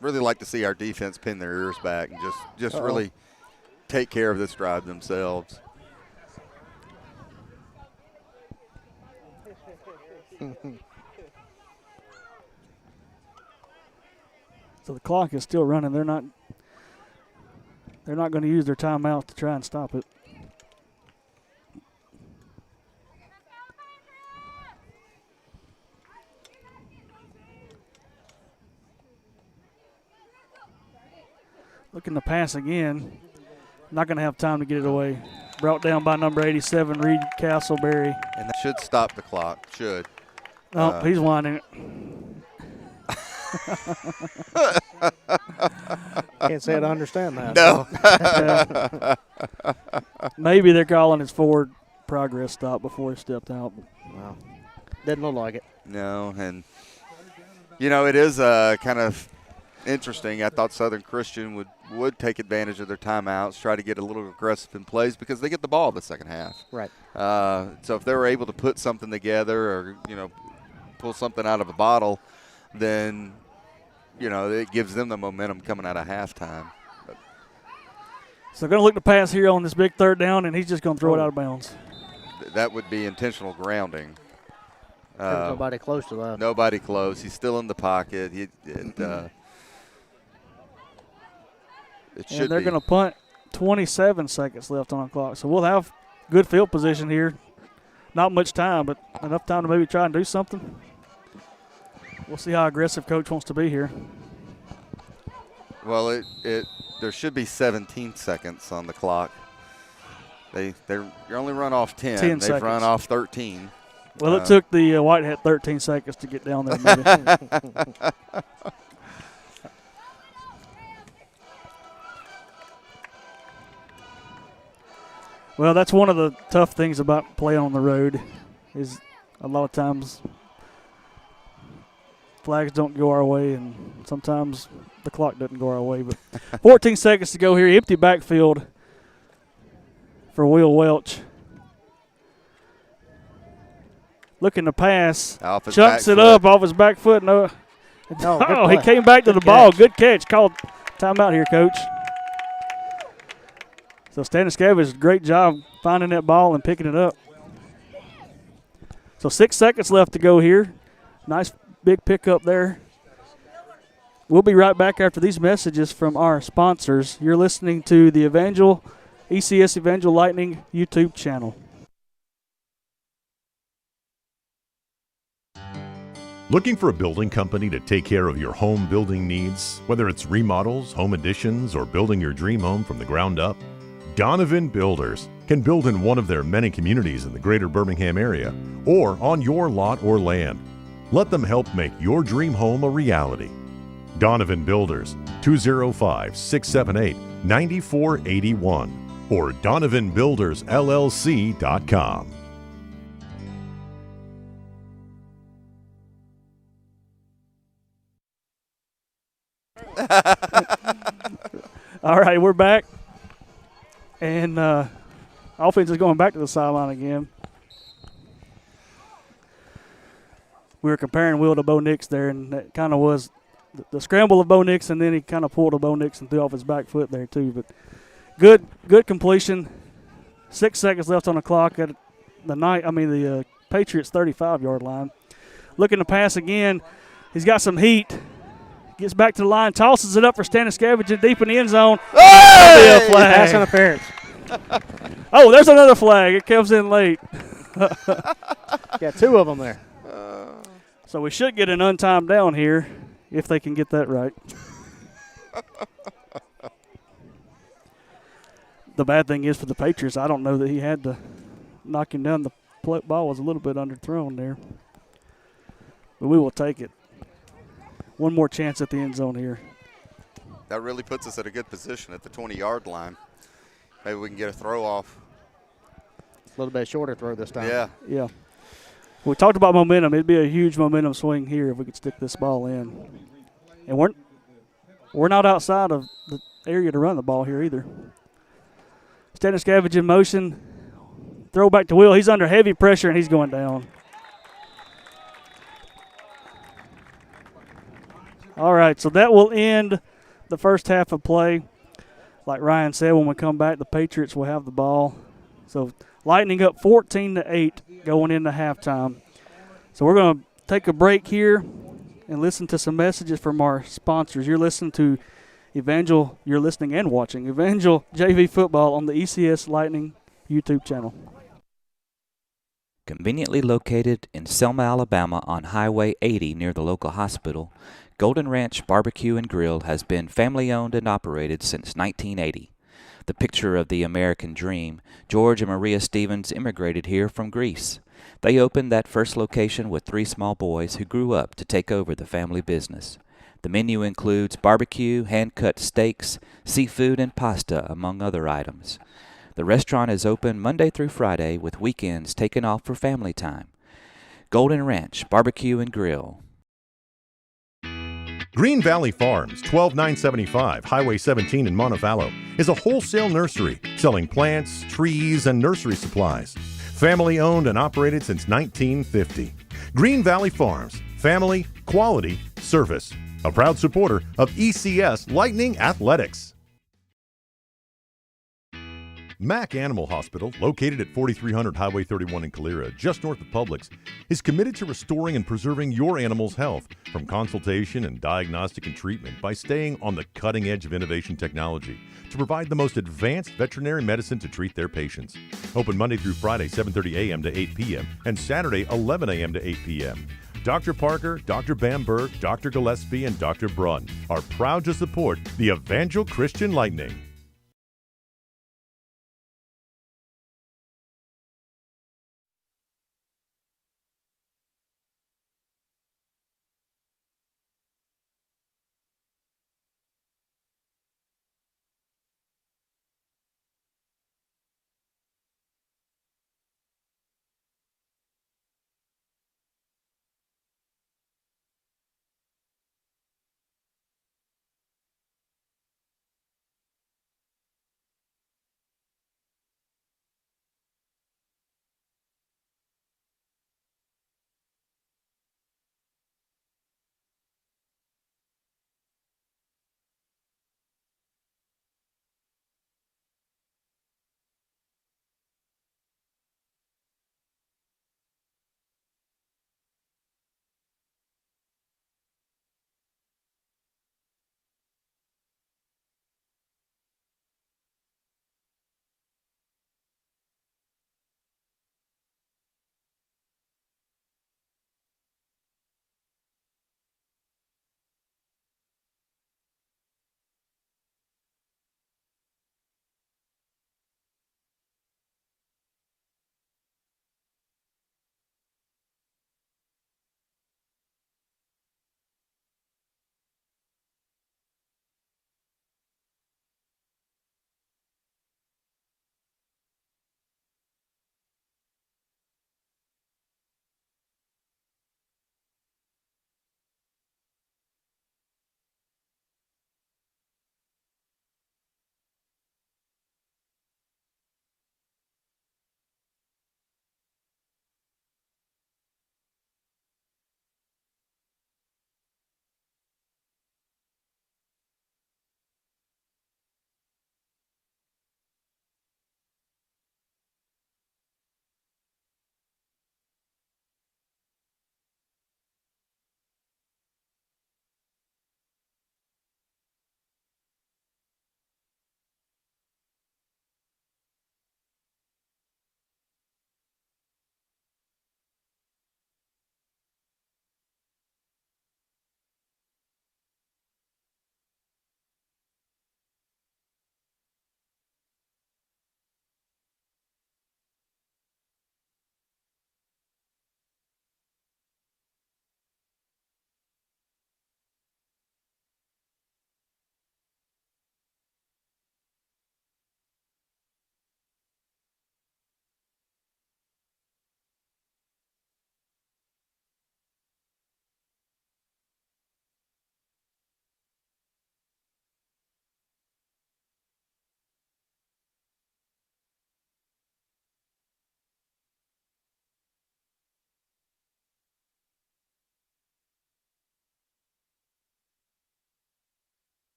Really like to see our defense pin their ears back and just really take care of this drive themselves. So the clock is still running. They're not going to use their timeout to try and stop it. Looking to pass again. Not going to have time to get it away. Brought down by number 87, Reed Castleberry. And that should stop the clock. Should. Oh, he's winding it. Can't say I understand that. No. Maybe they're calling his forward progress stop before he stepped out. Wow. Didn't look like it. No, and, you know, it is kind of interesting. I thought Southern Christian would take advantage of their timeouts, try to get a little aggressive in plays because they get the ball the second half. Right. So if they were able to put something together or, you know, pull something out of a bottle, then, you know, it gives them the momentum coming out of halftime. But so going to look to pass here on this big third down, and he's just going to throw it out of bounds. That would be intentional grounding. There's nobody close to that. Nobody close. He's still in the pocket. It should And they're be. going to punt. 27 seconds left on the clock. So we'll have good field position here. Not much time, but enough time to maybe try and do something. We'll see how aggressive Coach wants to be here. Well, there should be 17 seconds on the clock. You only run off 10. 10 They've seconds. run off 13. Well, it took the White Hat 13 seconds to get down there. Maybe. Well, that's one of the tough things about playing on the road is a lot of times flags don't go our way, and sometimes the clock doesn't go our way. But 14 seconds to go here. Empty backfield for Will Welch. Looking to pass. Chunks it up off his back foot. No. Oh, he came back to the ball. Good catch. Called timeout here, Coach. So Staniscavage, great job finding that ball and picking it up. So 6 seconds left to go here. Nice big pickup there. We'll be right back after these messages from our sponsors. You're listening to the Evangel, ECS Evangel Lightning YouTube channel. Looking for a building company to take care of your home building needs, whether it's remodels, home additions, or building your dream home from the ground up? Donovan Builders can build in one of their many communities in the greater Birmingham area or on your lot or land. Let them help make your dream home a reality. Donovan Builders, 205-678-9481 or donovanbuildersllc.com. All right, we're back. And offense is going back to the sideline again. We were comparing Will to Bo Nix there, and that kind of was the scramble of Bo Nix, and then he kind of pulled a Bo Nix and threw off his back foot there too. But good completion. 6 seconds left on the clock at the Patriots' 35-yard line. Looking to pass again. He's got some heat. Gets back to the line, tosses it up for Staniscavage deep in the end zone. Hey! Be a flag. Pass interference. Oh, there's another flag. It comes in late. Got two of them there. So we should get an untimed down here if they can get that right. The bad thing is for the Patriots, I don't know that he had to knock him down. The ball was a little bit underthrown there. But we will take it. One more chance at the end zone here. That really puts us at a good position at the 20-yard line. Maybe we can get a throw off. A little bit shorter throw this time. Yeah. Yeah. We talked about momentum. It'd be a huge momentum swing here if we could stick this ball in. And we're not outside of the area to run the ball here either. Staniscavage in motion. Throw back to Will. He's under heavy pressure, and he's going down. All right, so that will end the first half of play. Like Ryan said, when we come back, the Patriots will have the ball. So Lightning up 14-8 going into halftime. So we're going to take a break here and listen to some messages from our sponsors. You're listening to Evangel. You're listening and watching Evangel JV Football on the ECS Lightning YouTube channel. Conveniently located in Selma, Alabama on Highway 80 near the local hospital, Golden Ranch Barbecue and Grill has been family-owned and operated since 1980. The picture of the American dream, George and Maria Stevens immigrated here from Greece. They opened that first location with 3 small boys who grew up to take over the family business. The menu includes barbecue, hand-cut steaks, seafood, and pasta, among other items. The restaurant is open Monday through Friday with weekends taken off for family time. Golden Ranch Barbecue and Grill. Green Valley Farms, 12975 Highway 17 in Montevallo, is a wholesale nursery selling plants, trees, and nursery supplies. Family owned and operated since 1950. Green Valley Farms, family, quality, service. A proud supporter of ECS Lightning Athletics. Mack Animal Hospital, located at 4300 Highway 31 in Calera, just north of Publix, is committed to restoring and preserving your animal's health from consultation and diagnostic and treatment by staying on the cutting edge of innovation technology to provide the most advanced veterinary medicine to treat their patients. Open Monday through Friday, 7:30 a.m. to 8 p.m. and Saturday, 11 a.m. to 8 p.m. Dr. Parker, Dr. Bamberg, Dr. Gillespie, and Dr. Brunn are proud to support the Evangel Christian Lightning.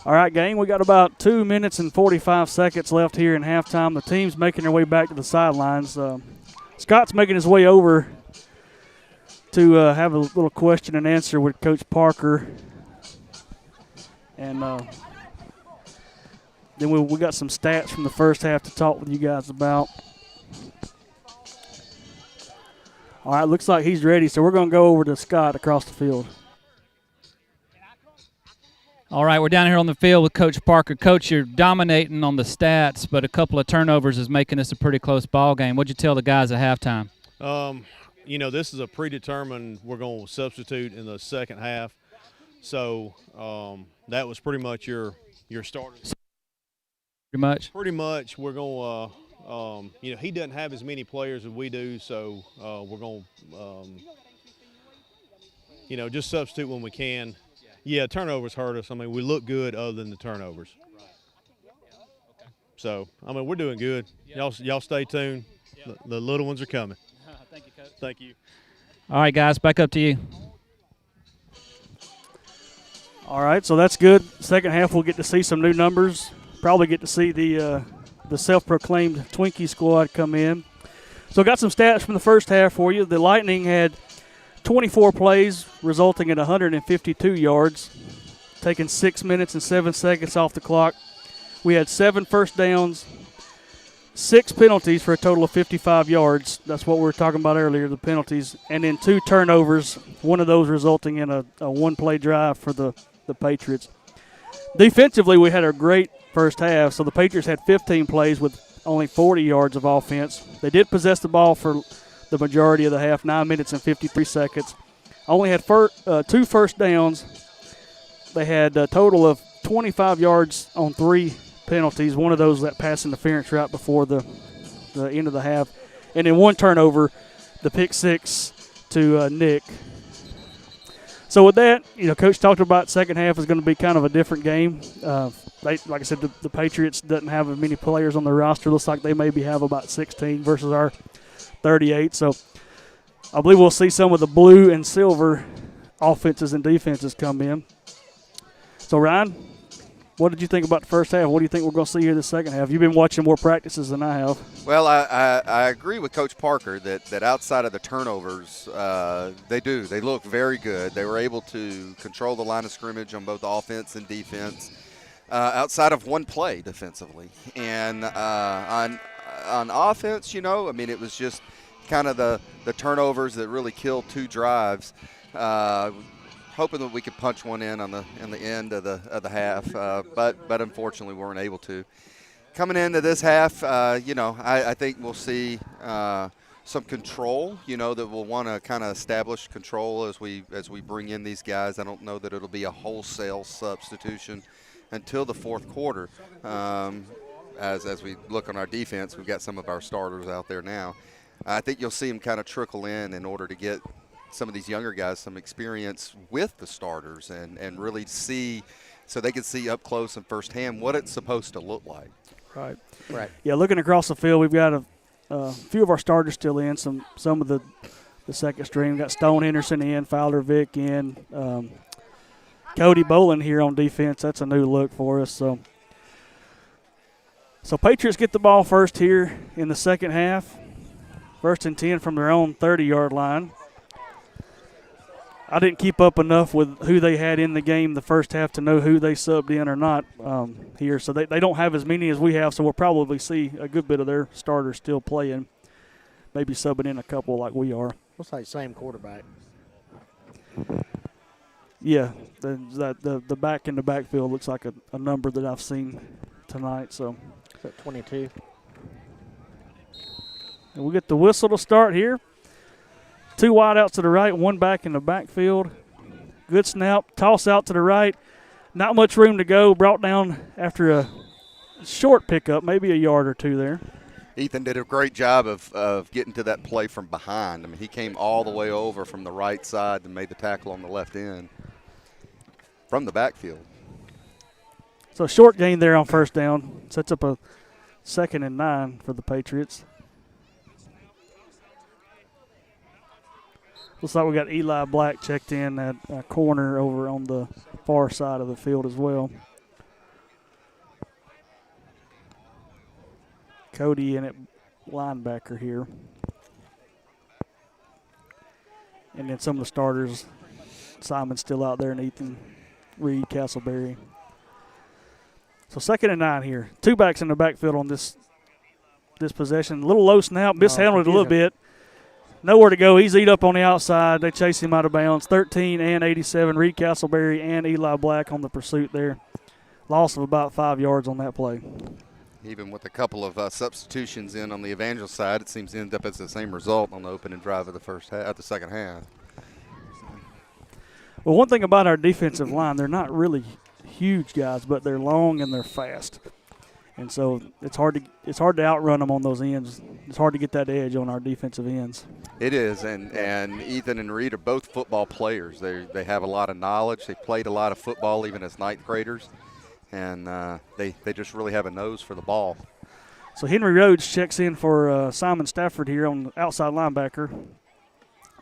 All right, gang, we got about 2 minutes and 45 seconds left here in halftime. The team's making their way back to the sidelines. Scott's making his way over to have a little question and answer with Coach Parker. And then we got some stats from the first half to talk with you guys about. All right, looks like he's ready, so we're going to go over to Scott across the field. All right, we're down here on the field with Coach Parker. Coach, you're dominating on the stats, but a couple of turnovers is making this a pretty close ball game. What'd you tell the guys at halftime? This is a predetermined we're going to substitute in the second half. So that was pretty much your starter. Pretty much? Pretty much. We're going to he doesn't have as many players as we do, so we're going to, just substitute when we can. Yeah, turnovers hurt us. I mean, we look good other than the turnovers. So, we're doing good. Y'all stay tuned. The little ones are coming. Thank you, Coach. Thank you. All right, guys, back up to you. All right, so that's good. Second half, we'll get to see some new numbers. Probably get to see the self-proclaimed Twinkie squad come in. So got some stats from the first half for you. The Lightning had 24 plays, resulting in 152 yards, taking 6 minutes and 7 seconds off the clock. We had 7 first downs, 6 penalties for a total of 55 yards. That's what we were talking about earlier, the penalties. And then 2 turnovers, one of those resulting in a one-play drive for the Patriots. Defensively, we had a great first half. So the Patriots had 15 plays with only 40 yards of offense. They did possess the ball for the majority of the half, 9 minutes and 53 seconds. Only had 2 first downs. They had a total of 25 yards on 3 penalties. One of those that pass interference right before the end of the half. And then 1 turnover, the pick 6 to Nick. So with that, Coach talked about second half is going to be kind of a different game. Like I said, the Patriots doesn't have as many players on their roster. Looks like they maybe have about 16 versus our 38. So I believe we'll see some of the blue and silver offenses and defenses come in. So, Ryan, what did you think about the first half? What do you think we're going to see here in the second half? You've been watching more practices than I have. Well, I agree with Coach Parker that outside of the turnovers, they look very good. They were able to control the line of scrimmage on both offense and defense outside of one play defensively. And on offense, it was just kind of the turnovers that really killed 2 drives. Hoping that we could punch one in on the end of the half, but unfortunately we weren't able to. Coming into this half, I think we'll see some control. That we'll want to kind of establish control as we bring in these guys. I don't know that it'll be a wholesale substitution until the fourth quarter. As we look on our defense, we've got some of our starters out there now. I think you'll see them kind of trickle in order to get some of these younger guys some experience with the starters and really see, so they can see up close and firsthand what it's supposed to look like. Right. Yeah, looking across the field, we've got a few of our starters still in, some of the second string. We've got Stone Henderson in, Fowler Vick in, Cody Bolin here on defense. That's a new look for us. So Patriots get the ball first here in the second half. 1st and 10 from their own 30-yard line. I didn't keep up enough with who they had in the game the first half to know who they subbed in or not here. So they don't have as many as we have, so we'll probably see a good bit of their starters still playing, maybe subbing in a couple like we are. Looks like same quarterback. Yeah, the back in the backfield looks like a number that I've seen tonight. So Is that 22? And we'll get the whistle to start here. 2 wide out to the right, 1 back in the backfield. Good snap, toss out to the right. Not much room to go. Brought down after a short pickup, maybe a yard or 2 there. Ethan did a great job of getting to that play from behind. I mean, he came all the way over from the right side and made the tackle on the left end from the backfield. So short gain there on first down. Sets up a 2nd and 9 for the Patriots. Looks like we got Eli Black checked in at corner over on the far side of the field as well. Cody in at linebacker here. And then some of the starters, Simon's still out there, and Ethan Reed, Castleberry. So 2nd and 9 here. 2 backs in the backfield on this possession. A little low snap, mishandled it a little bit. Nowhere to go. He's eat up on the outside. They chase him out of bounds. 13 and 87. Reed Castleberry and Eli Black on the pursuit there. Loss of about 5 yards on that play. Even with a couple of substitutions in on the Evangel side, it seems to end up as the same result on the opening drive of the second half. Well, one thing about our defensive line, they're not really huge guys, but they're long and they're fast. And so it's hard to outrun them on those ends. It's hard to get that edge on our defensive ends. It is, and Ethan and Reed are both football players. They have a lot of knowledge. They played a lot of football even as ninth graders, and they just really have a nose for the ball. So Henry Rhodes checks in for Simon Stafford here on the outside linebacker.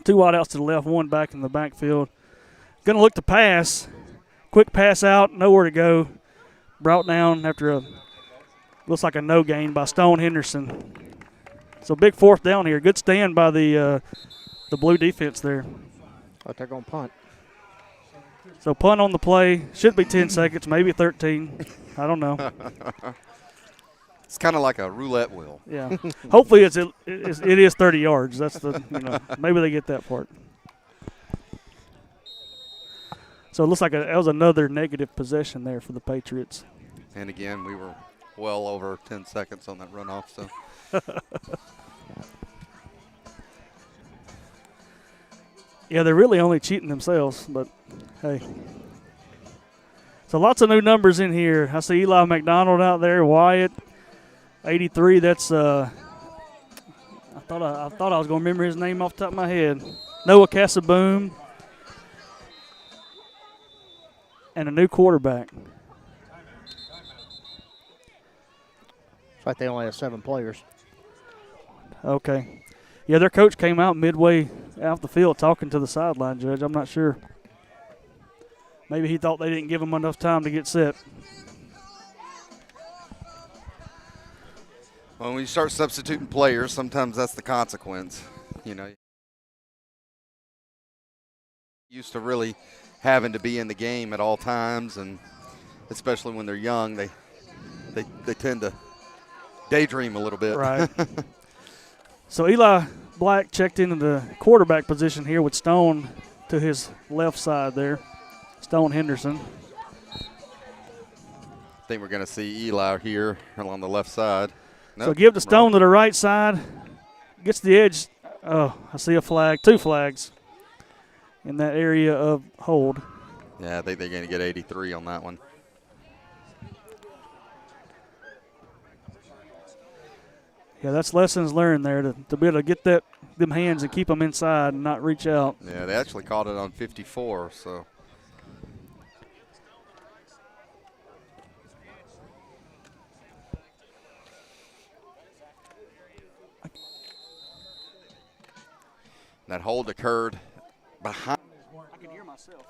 2 wide outs to the left, 1 back in the backfield. Going to look to pass. Quick pass out, nowhere to go. Brought down after looks like a no gain by Stone Henderson. So big 4th down here. Good stand by the blue defense there. But they're going to punt. So punt on the play. Should be 10 seconds, maybe 13. I don't know. It's kind of like a roulette wheel. Yeah. Hopefully it is 30 yards. That's maybe they get that part. So it looks like that was another negative possession there for the Patriots. And again, we were well over 10 seconds on that runoff. So. Yeah, they're really only cheating themselves, but hey. So lots of new numbers in here. I see Eli McDonald out there, Wyatt, 83. That's I thought I was going to remember his name off the top of my head. Noah Casaboom. And a new quarterback. It's like they only have 7 players. Okay. Yeah, their coach came out midway out the field talking to the sideline judge. I'm not sure. Maybe he thought they didn't give him enough time to get set. Well, when you start substituting players, sometimes that's the consequence. Used to really having to be in the game at all times, and especially when they're young, they tend to daydream a little bit. Right. So Eli Black checked into the quarterback position here with Stone to his left side there. Stone Henderson. I think we're going to see Eli here along the left side. So give the Stone to the right side. Gets the edge. Oh, I see a flag. 2 flags in that area of hold. Yeah, I think they're going to get 83 on that one. Yeah, that's lessons learned there to be able to get them hands and keep them inside and not reach out. Yeah, they actually called it on 54, so. That hold occurred behind. I can hear myself.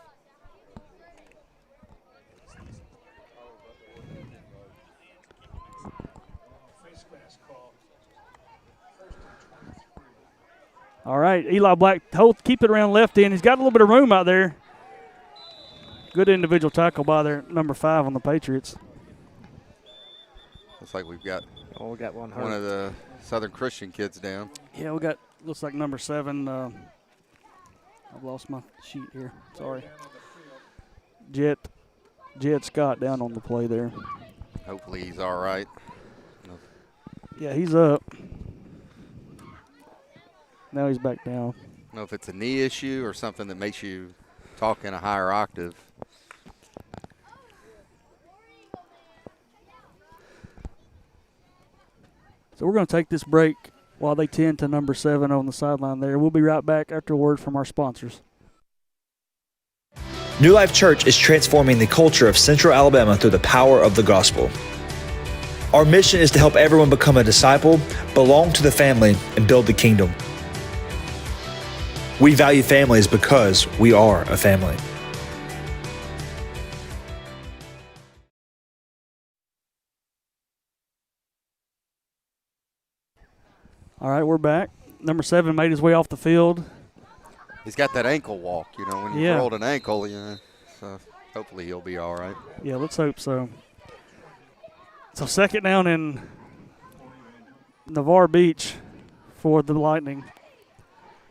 All right, Eli Black, keep it around left end. He's got a little bit of room out there. Good individual tackle by their number 5 on the Patriots. Looks like we've got we got one of the Southern Christian kids down. Yeah, we got, looks like number 7. I've lost my sheet here. Sorry. Jed Scott down on the play there. Hopefully he's all right. Yeah, he's up. Now he's back down. I don't know if it's a knee issue or something that makes you talk in a higher octave. So we're going to take this break while they tend to number 7 on the sideline there. We'll be right back after a word from our sponsors. New Life Church is transforming the culture of Central Alabama through the power of the gospel. Our mission is to help everyone become a disciple, belong to the family, and build the kingdom. We value families because we are a family. All right, we're back. Number 7 made his way off the field. He's got that ankle walk, you know, when you Yeah. rolled an ankle, so hopefully he'll be all right. Yeah, let's hope so. So second down in Navarre Beach for the Lightning.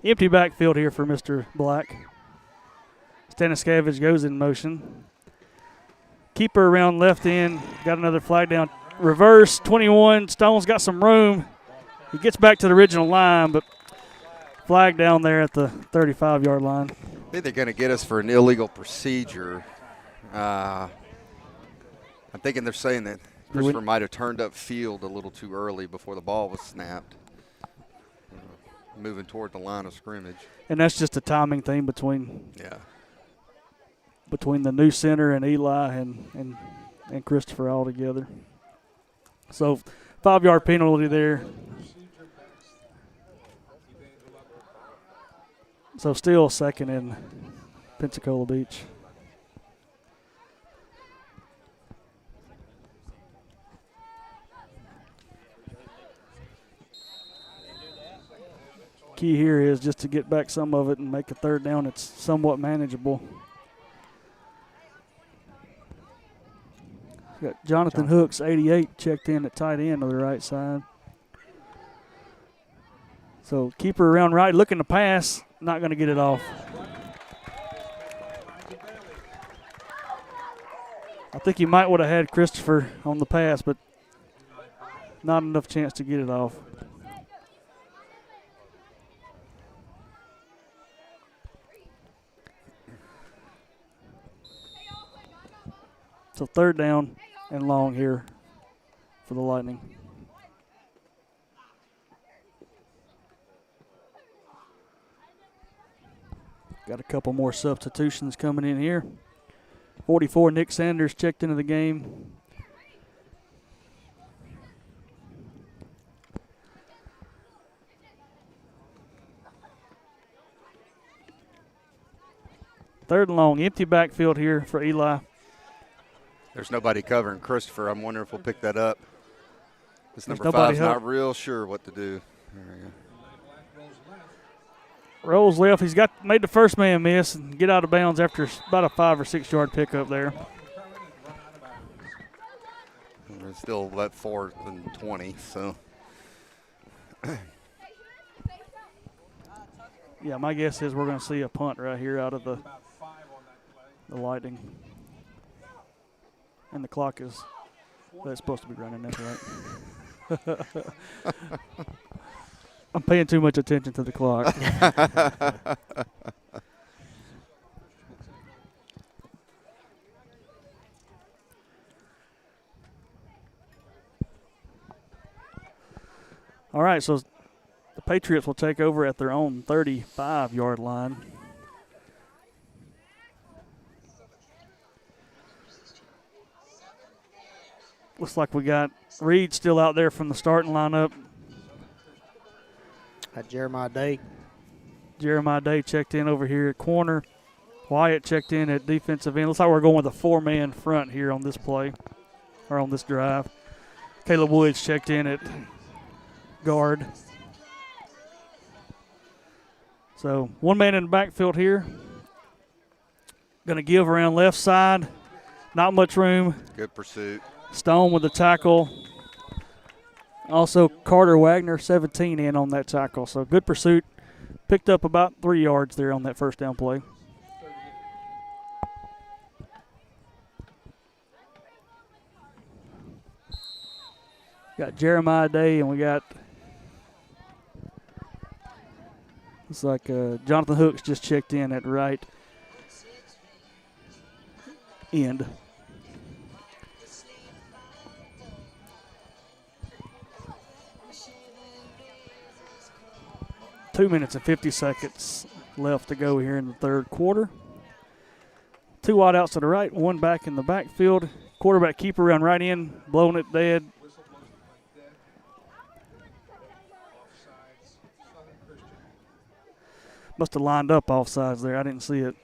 Empty backfield here for Mr. Black. Staniscavage goes in motion. Keeper around left end. Got another flag down. Reverse, 21. Stone's got some room. He gets back to the original line, but flag down there at the 35-yard line. I think they're going to get us for an illegal procedure. I'm thinking they're saying that Christopher might have turned up field a little too early before the ball was snapped, moving toward the line of scrimmage. And that's just a timing thing between Yeah. between the new center and Eli and Christopher all together. So 5-yard penalty there. So still second in Pensacola Beach. Key here is just to get back some of it and make a third down. It's somewhat manageable. Got Jonathan Hooks, 88, checked in at tight end on the right side. So keeper around right, looking to pass, not going to get it off. I think he might would have had Christopher on the pass, but not enough chance to get it off. So third down and long here for the Lightning. Got a couple more substitutions coming in here. 44, Nick Sanders checked into the game. Third and long, empty backfield here for Eli. There's nobody covering Christopher. I'm wondering if we'll pick that up. This number nobody 5's help. not real sure what to do. There we go. Rolls left. He's made the first man miss and get out of bounds after about a 5 or 6 yard pickup there. We're still at 4th and 20, so. Yeah, my guess is we're going to see a punt right here out of the Lightning. And the clock is, that's supposed to be running, that's right. I'm paying too much attention to the clock. All right, so the Patriots will take over at their own 35-yard line. Looks like we got Reed still out there from the starting lineup. Got Jeremiah Day. Jeremiah Day checked in over here at corner. Wyatt checked in at defensive end. Looks like we're going with a 4-man front here on this play, or on this drive. Caleb Woods checked in at guard. So 1 man in the backfield here. Going to give around left side. Not much room. Good pursuit. Stone with the tackle. Also, Carter Wagner, 17, in on that tackle. So good pursuit. Picked up about 3 yards there on that first down play. Got Jeremiah Day, and we got, looks like Jonathan Hooks just checked in at right end. Two minutes and 50 seconds left to go here in the third quarter. 2 wide outs to the right, 1 back in the backfield. Quarterback keeper around right in, blowing it dead. Must have lined up offsides there. I didn't see it.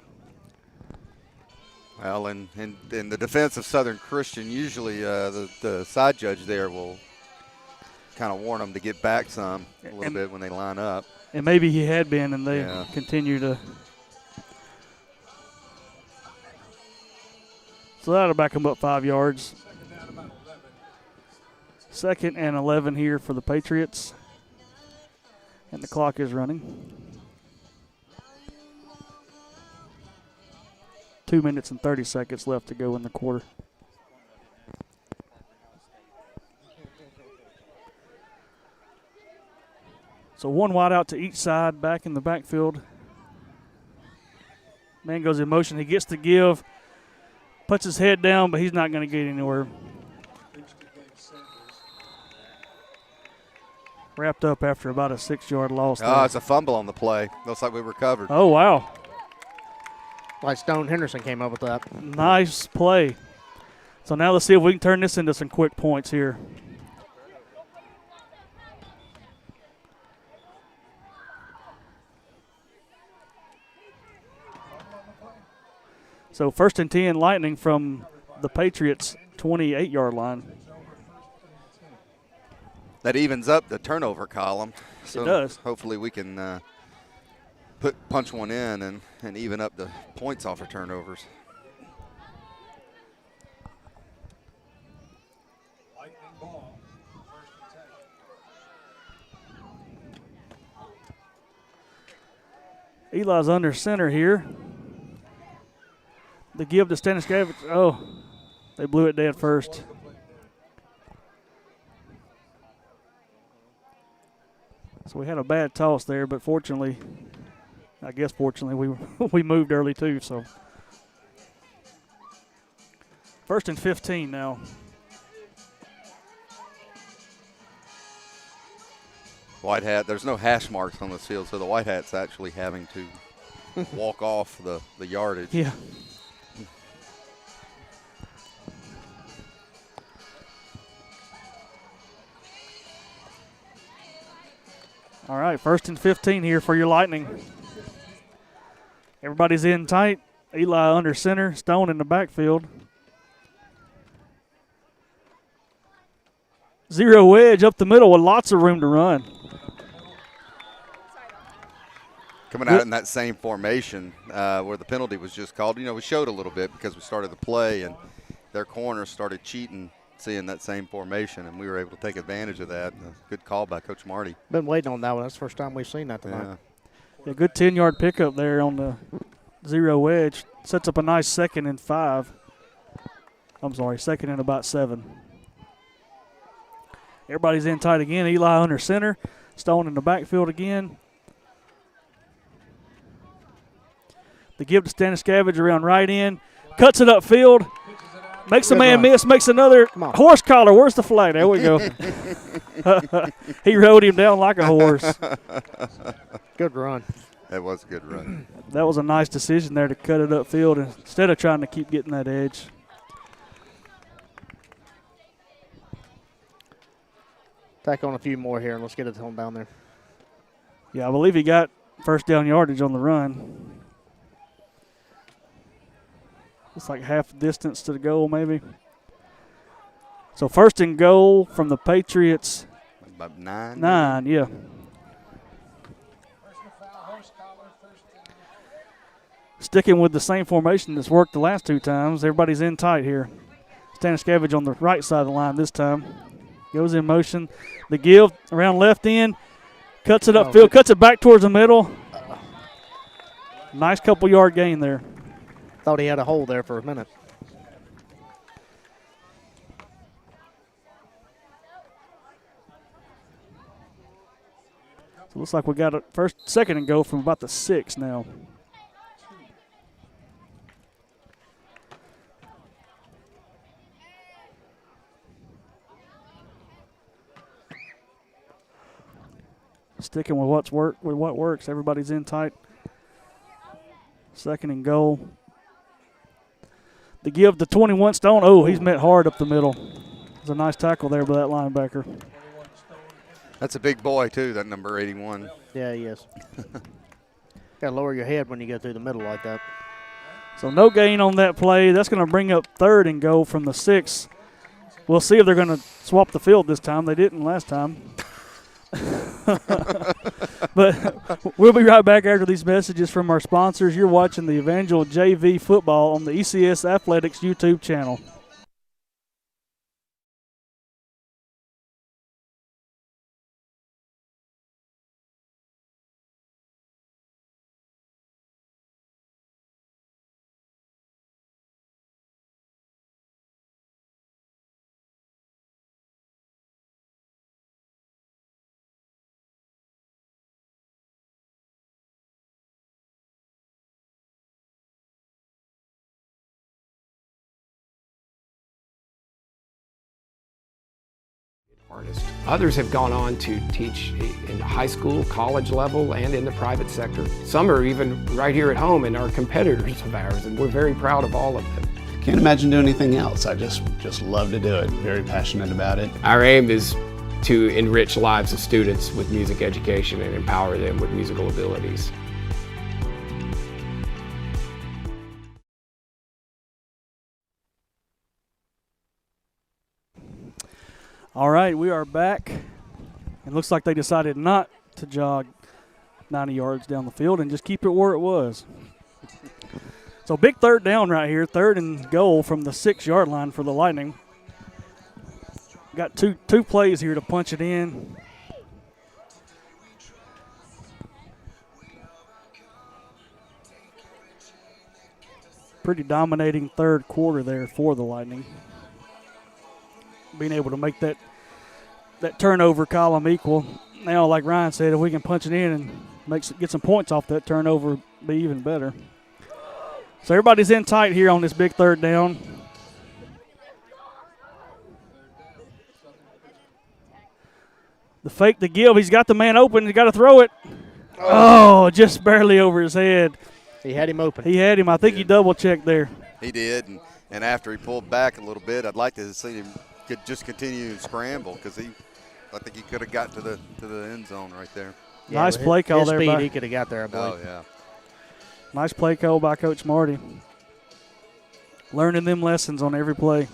Well, in the defense of Southern Christian, usually the side judge there will kind of warn them to get back some a little bit when they line up. And maybe he had been, and they continue to. So that'll back them up 5 yards. Second and 11 here for the Patriots. And the clock is running. 2 minutes and 30 seconds left to go in the quarter. So one wide out to each side, back in the backfield. Man goes in motion. He gets the give, puts his head down, but he's not going to get anywhere. Wrapped up after about a 6-yard loss. Oh, it's a fumble on the play. Looks like we recovered. Oh, wow. Like Stone Henderson came up with that. Nice play. So now let's see if we can turn this into some quick points here. So 1st and 10, Lightning from the Patriots' 28-yard line. That evens up the turnover column. So it does. Hopefully we can punch one in and even up the points off of turnovers. Lightning ball, 1st and 10. Eli's under center here. The give to Staniskevich. Oh, they blew it dead first. So we had a bad toss there, but fortunately, we moved early too. So 1st and 15 now. White hat, there's no hash marks on this field, so the white hat's actually having to walk off the yardage. Yeah. All right, 1st and 15 here for your Lightning. Everybody's in tight. Eli under center, Stone in the backfield. Zero wedge up the middle with lots of room to run. Coming out in that same formation where the penalty was just called. You know, we showed a little bit because we started the play and their corners started cheating, seeing that same formation, and we were able to take advantage of that. Good call by Coach Marty. Been waiting on that one. That's the first time we've seen that tonight. Yeah, good 10-yard pickup there on the zero wedge. Sets up a nice 2nd and 5. I'm sorry, 2nd and about 7. Everybody's in tight again. Eli under center. Stone in the backfield again. The give to Staniskevich around right end. Cuts it upfield. Makes a man miss. Makes another horse collar. Where's the flag? There we go. He rode him down like a horse. Good run. That was a good run. That was a nice decision there to cut it upfield instead of trying to keep getting that edge. Tack on a few more here, and let's get it home down there. Yeah, I believe he got 1st down yardage on the run. It's like half distance to the goal, maybe. So 1st and goal from the Patriots. About 9. 9, yeah. Sticking with the same formation that's worked the last 2 times. Everybody's in tight here. Staniskevich on the right side of the line this time. Goes in motion. The give around left end. Cuts it upfield. Cuts it back towards the middle. Nice couple-yard gain there. Thought he had a hole there for a minute. So it looks like we got a 2nd and goal from about the 6 now. Sticking with what works. Everybody's in tight. 2nd and goal. The give to 21 Stone. Oh, he's met hard up the middle. It's a nice tackle there by that linebacker. That's a big boy, too, that number 81. Yeah, he is. Got to lower your head when you go through the middle like that. So no gain on that play. That's going to bring up 3rd and goal from the 6 We'll see if they're going to swap the field this time. They didn't last time. But we'll be right back after these messages from our sponsors. You're watching the Evangel JV football on the ECS Athletics YouTube channel. Artist. Others have gone on to teach in high school, college level, and in the private sector. Some are even right here at home and are competitors of ours, and we're very proud of all of them. Can't imagine doing anything else. I just love to do it. Very passionate about it. Our aim is to enrich lives of students with music education and empower them with musical abilities. All right, we are back. It looks like they decided not to jog 90 yards down the field and just keep it where it was. So big third down right here, 3rd and goal from the 6-yard line for the Lightning. Got two plays here to punch it in. Pretty dominating third quarter there for the Lightning. Being able to make that turnover column equal. Now, like Ryan said, if we can punch it in and get some points off that turnover, be even better. So everybody's in tight here on this big third down. The fake to give. He's got the man open. He's got to throw it. Oh, just barely over his head. He had him open. He had him. I think he double-checked there. He did, and after he pulled back a little bit, I'd like to see him could just continue to scramble because I think he could have got to the end zone right there. Yeah, nice play call there. Speed, he could have got there, I believe. Oh, yeah. Nice play call by Coach Marty. Learning them lessons on every play.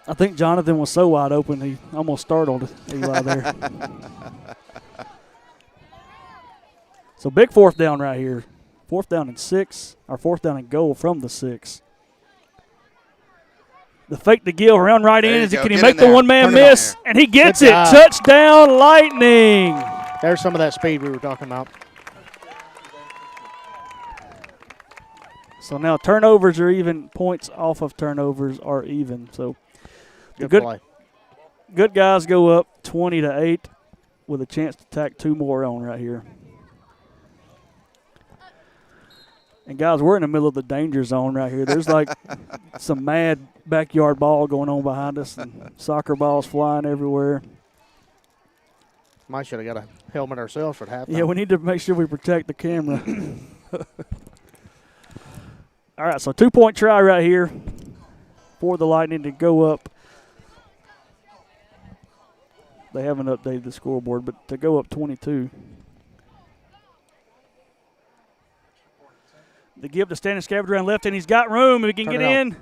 I think Jonathan was so wide open he almost startled Eli there. So big 4th down right here. 4th down and 6, or 4th down and goal from the 6. The fake to give around right in. Can he make the one-man miss? And he gets it. Touchdown, Lightning. There's some of that speed we were talking about. So now turnovers are even. Points off of turnovers are even. So good play. Good guys go up 20-8 with a chance to tack 2 more on right here. And, guys, we're in the middle of the danger zone right here. There's like some mad backyard ball going on behind us and soccer balls flying everywhere. Might should have got a helmet ourselves for halftime. Yeah, we need to make sure we protect the camera. All right, so 2-point try right here for the Lightning to go up. They haven't updated the scoreboard, but to go up 22. The give to Stanton Scavenger on left, and he's got room. He can get in,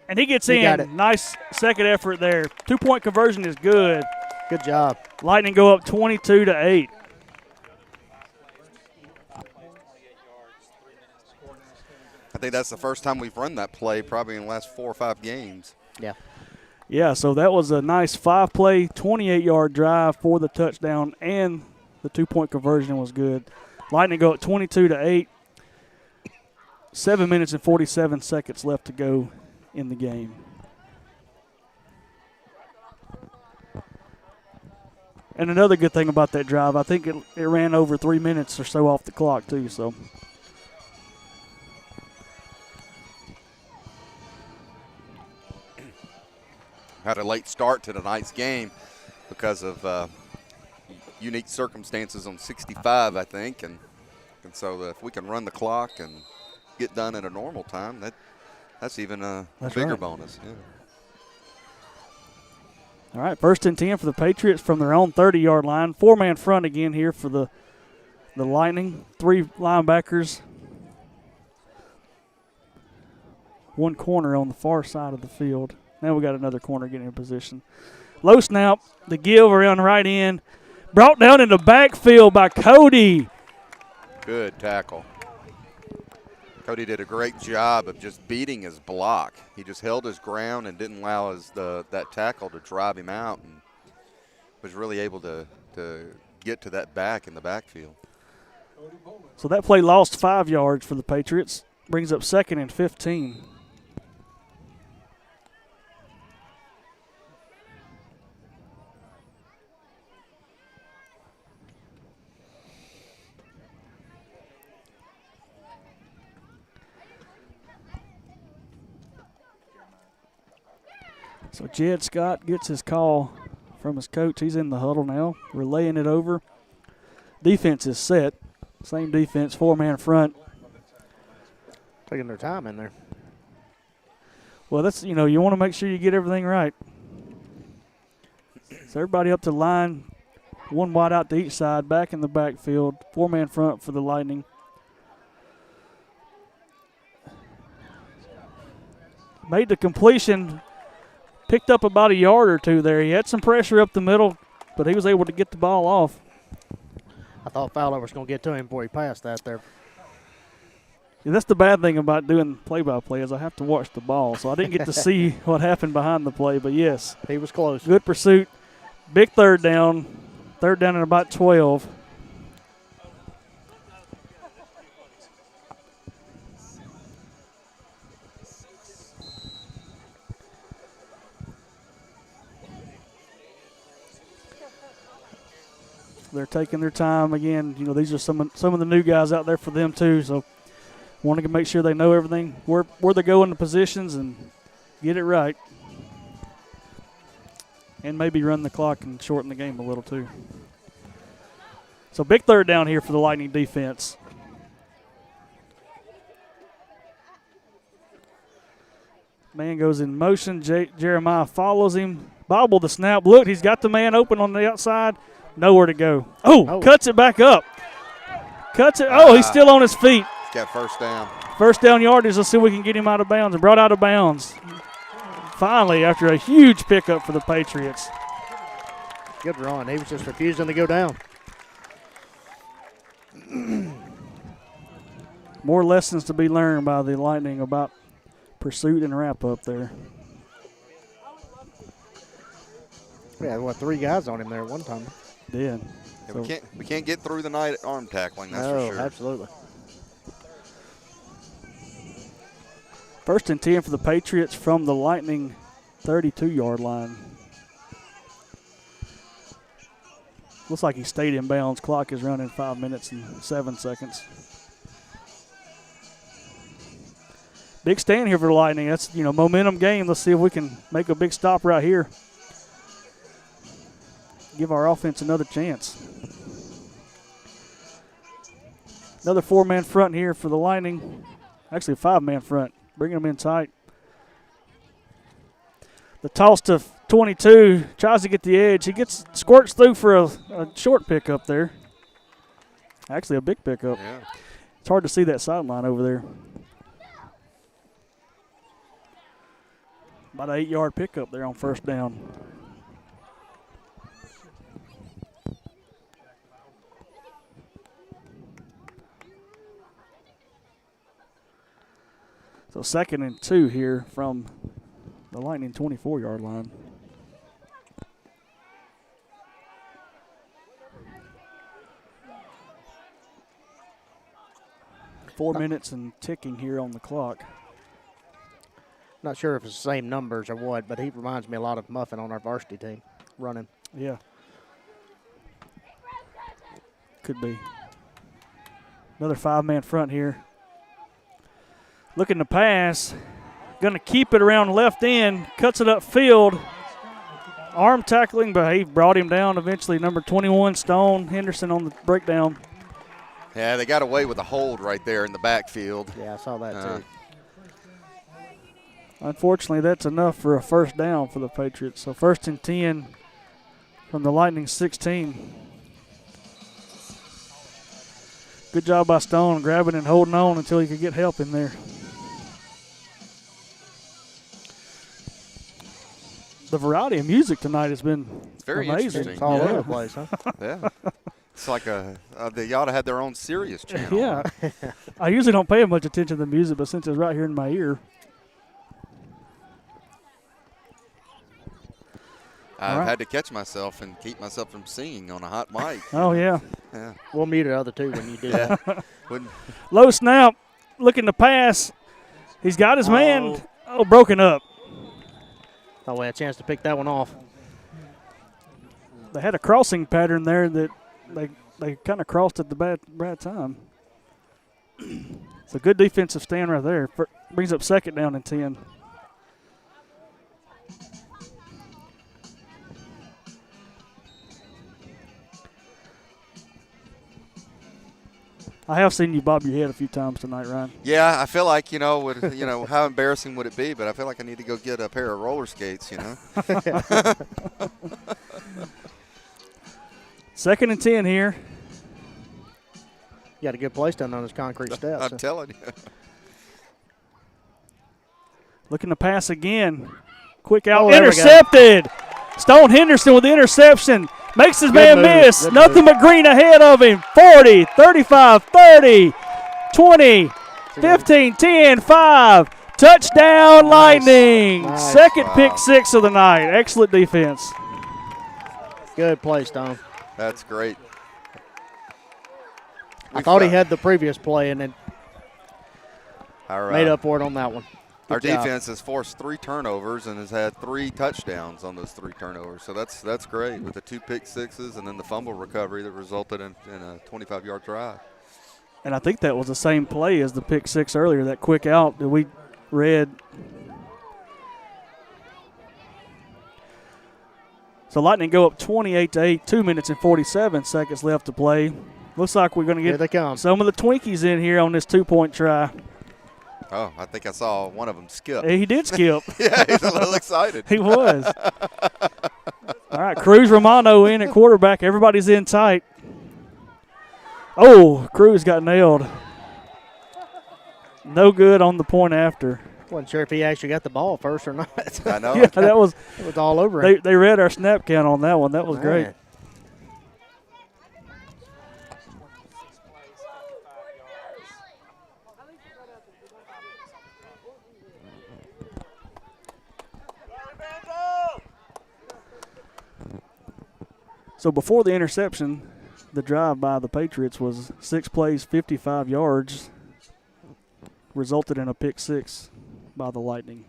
and he gets in. Nice second effort there. 2-point conversion is good. Good job. Lightning go up 22-8. I think that's the first time we've run that play probably in the last 4 or 5 games. Yeah. Yeah, so that was a nice 5-play, 28-yard drive for the touchdown, and the 2-point conversion was good. Lightning go up 22-8. 7 minutes and 47 seconds left to go in the game. And another good thing about that drive, I think it ran over 3 minutes or so off the clock too. So had a late start to tonight's game because of unique circumstances on 65, I think, and so if we can run the clock and get done at a normal time, that's even a bigger bonus. Yeah. All right, 1st and 10 for the Patriots from their own 30-yard line. 4-man front again here for the Lightning. 3 linebackers. one corner on the far side of the field. Now we got another corner getting in position. Low snap, the give around right end. Brought down in the backfield by Cody. Good tackle. Cody did a great job of just beating his block. He just held his ground and didn't allow that tackle to drive him out, and was really able to get to that back in the backfield. So that play lost 5 yards for the Patriots. Brings up 2nd and 15. So Jed Scott gets his call from his coach. He's in the huddle now. We're laying it over. Defense is set. Same defense, 4-man front. Taking their time in there. Well, that's, you want to make sure you get everything right. So everybody up to line, one wide out to each side, back in the backfield, 4-man front for the Lightning. Made the completion, picked up about a yard or two there. He had some pressure up the middle, but he was able to get the ball off. I thought Fowler was going to get to him before he passed that there. Yeah, that's the bad thing about doing play-by-play is I have to watch the ball, so I didn't get to see what happened behind the play. But, yes. He was close. Good pursuit. Big third down. Third down at about 12. They're taking their time again. These are some of the new guys out there for them too. So, want to make sure they know everything, where they go in the positions, and get it right, and maybe run the clock and shorten the game a little too. So, big third down here for the Lightning defense. Man goes in motion. Jeremiah follows him. Bobble the snap. Look, he's got the man open on the outside. Nowhere to go. Oh, cuts it back up. Cuts it. Oh, he's still on his feet. He's got first down. First down yardage. Let's see if we can get him out of bounds. And brought out of bounds. Finally, after a huge pickup for the Patriots. Good run. He was just refusing to go down. More lessons to be learned by the Lightning about pursuit and wrap up there. We had, 3 guys on him there at one time. Did. Yeah, so we can't get through the night at arm tackling, that's for sure. Absolutely. 1st and 10 for the Patriots from the Lightning 32-yard line. Looks like he stayed in bounds. Clock is running 5 minutes and 7 seconds. Big stand here for the Lightning. That's, momentum game. Let's see if we can make a big stop right here. Give our offense another chance. Another 4-man front here for the Lightning. Actually, a 5-man front. Bringing them in tight. The toss to 22. Tries to get the edge. He squirts through for a short pickup there. Actually, a big pickup. Yeah. It's hard to see that sideline over there. About an 8-yard pickup there on first down. So 2nd and 2 here from the Lightning 24-yard line. Four minutes and ticking here on the clock. Not sure if it's the same numbers or what, but he reminds me a lot of Muffin on our varsity team running. Yeah. Could be. Another 5-man front here. Looking to pass. Going to keep it around left end. Cuts it upfield. Arm tackling, but he brought him down eventually. Number 21, Stone Henderson on the breakdown. Yeah, they got away with a hold right there in the backfield. Yeah, I saw that too. Unfortunately, that's enough for a first down for the Patriots. So 1st and 10 from the Lightning 16. Good job by Stone grabbing and holding on until he could get help in there. The variety of music tonight has been very amazing. interesting. It's all Yeah. over the place, huh? Yeah. It's like they ought to have their own Sirius channel. Yeah. I usually don't pay much attention to the music, but since it's right here in my ear. I've had to catch myself and keep myself from singing on a hot mic. Oh, yeah. Yeah. We'll mute the other two when you do that. Low snap, looking to pass. He's got his man. Oh, broken up. Oh, we had a chance to pick that one off. They had a crossing pattern there that they kind of crossed at the bad time. It's a good defensive stand right there. Brings up 2nd down and 10. I have seen you bob your head a few times tonight, Ryan. Yeah, I feel like, how embarrassing would it be? But I feel like I need to go get a pair of roller skates, 2nd and 10 here. You got a good place down on those concrete steps. I'm telling you. Looking to pass again. Quick out. there we go. Intercepted. Stone Henderson with the interception. Makes his man miss. Nothing but green ahead of him. 40, 35, 30, 20, 15, 10, 5. Touchdown, Lightning. Nice. Second pick 6 of the night. Excellent defense. Good play, Stone. That's great. I thought he had the previous play and then made up for it on that one. Our Good job. defense has forced 3 turnovers and has had 3 touchdowns on those 3 turnovers. So that's great with the 2 pick sixes and then the fumble recovery that resulted in a 25-yard drive. And I think that was the same play as the pick 6 earlier, that quick out that we read. So Lightning go up 28-8, 2 minutes and 47 seconds left to play. Looks like we're going to get some of the Twinkies in here on this 2-point try. Oh, I think I saw one of them skip. He did skip. Yeah, he's a little excited. He was. All right, Cruz Romano in at quarterback. Everybody's in tight. Oh, Cruz got nailed. No good on the point after. Wasn't sure if he actually got the ball first or not. I know. Yeah, that was. It was all over him. They read our snap count on that one. That was great. So before the interception, the drive by the Patriots was 6 plays, 55 yards, resulted in a pick 6 by the Lightning.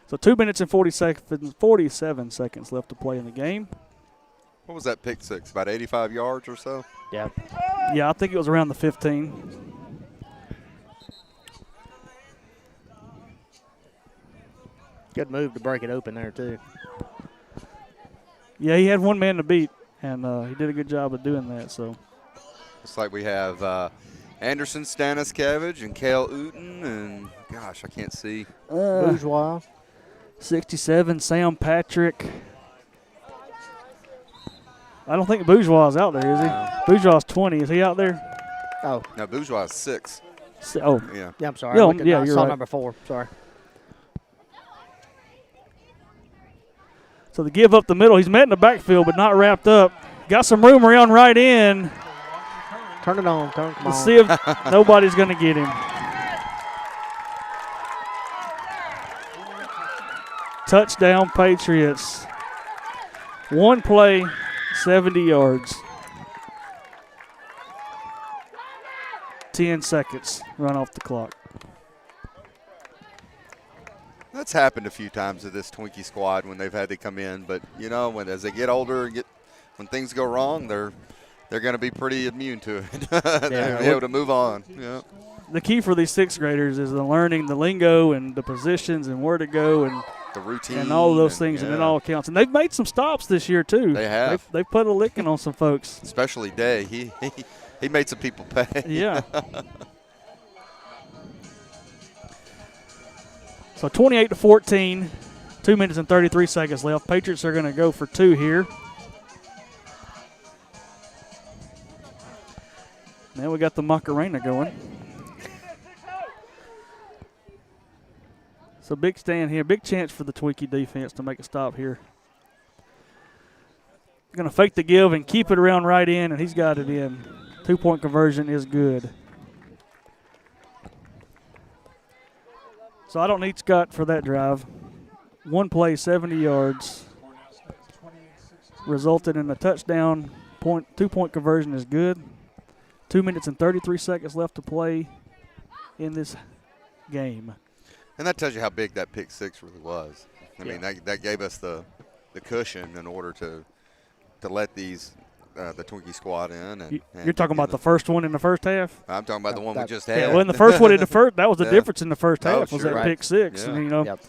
So 2 minutes and 47 seconds left to play in the game. What was that pick 6? About 85 yards or so? Yeah. Yeah, I think it was around the 15. Good move to break it open there, too. Yeah, he had one man to beat, and he did a good job of doing that. So Looks like we have Anderson Staniskevich and Cale Uten, and gosh, I can't see. Bourgeois. 67, Sam Patrick. I don't think Bourgeois is out there, is he? Bourgeois is 20. Is he out there? Oh. No, Bourgeois is 6. Oh. Yeah. Yeah, I'm sorry. Yeah, I you're saw right. number 4. Sorry. So they give up the middle. He's met in the backfield, but not wrapped up. Got some room around right in. Turn it on. Come on. Let's see if nobody's going to get him. Touchdown, Patriots. One play, 70 yards. 10 seconds run off the clock. That's happened a few times to this Twinkie squad when they've had to come in, but as they get older and when things go wrong, they're going to be pretty immune to it. They'll be able to move on. Yeah. The key for these 6th graders is the learning the lingo and the positions and where to go and the routine and all of those things, and it all counts. And they've made some stops this year too. They have. They've put a licking on some folks. Especially Day. He made some people pay. Yeah. So 28-14, 2 minutes and 33 seconds left. Patriots are going to go for 2 here. Now we got the Macarena going. So big stand here, big chance for the Twinkie defense to make a stop here. Going to fake the give and keep it around right in, and he's got it in. 2-point conversion is good. So I don't need Scott for that drive. One play, 70 yards. Resulted in a touchdown. 2-point conversion is good. 2 minutes and 33 seconds left to play in this game. And that tells you how big that pick six really was. I mean, that gave us the cushion in order to let these the Twinkie squad in. And you're talking about the first one in the first half? I'm talking about the one we just had. Yeah, well, in the first one in the first, that was the difference in the first half was sure. that pick six. Yeah. And,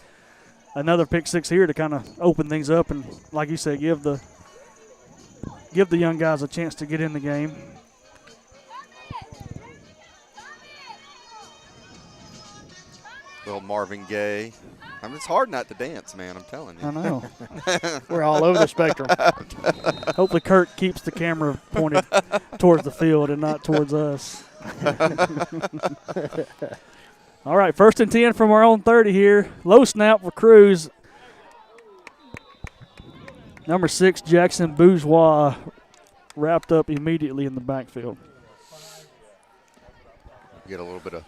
another pick six here to kind of open things up and, like you said, give the young guys a chance to get in the game. Little Marvin Gaye. I mean, it's hard not to dance, man. I'm telling you. I know. We're all over the spectrum. Hopefully Kurt keeps the camera pointed towards the field and not towards us. All right, 1st and 10 from our own 30 here. Low snap for Cruz. Number 6, Jackson Bourgeois, wrapped up immediately in the backfield. Get a little bit of.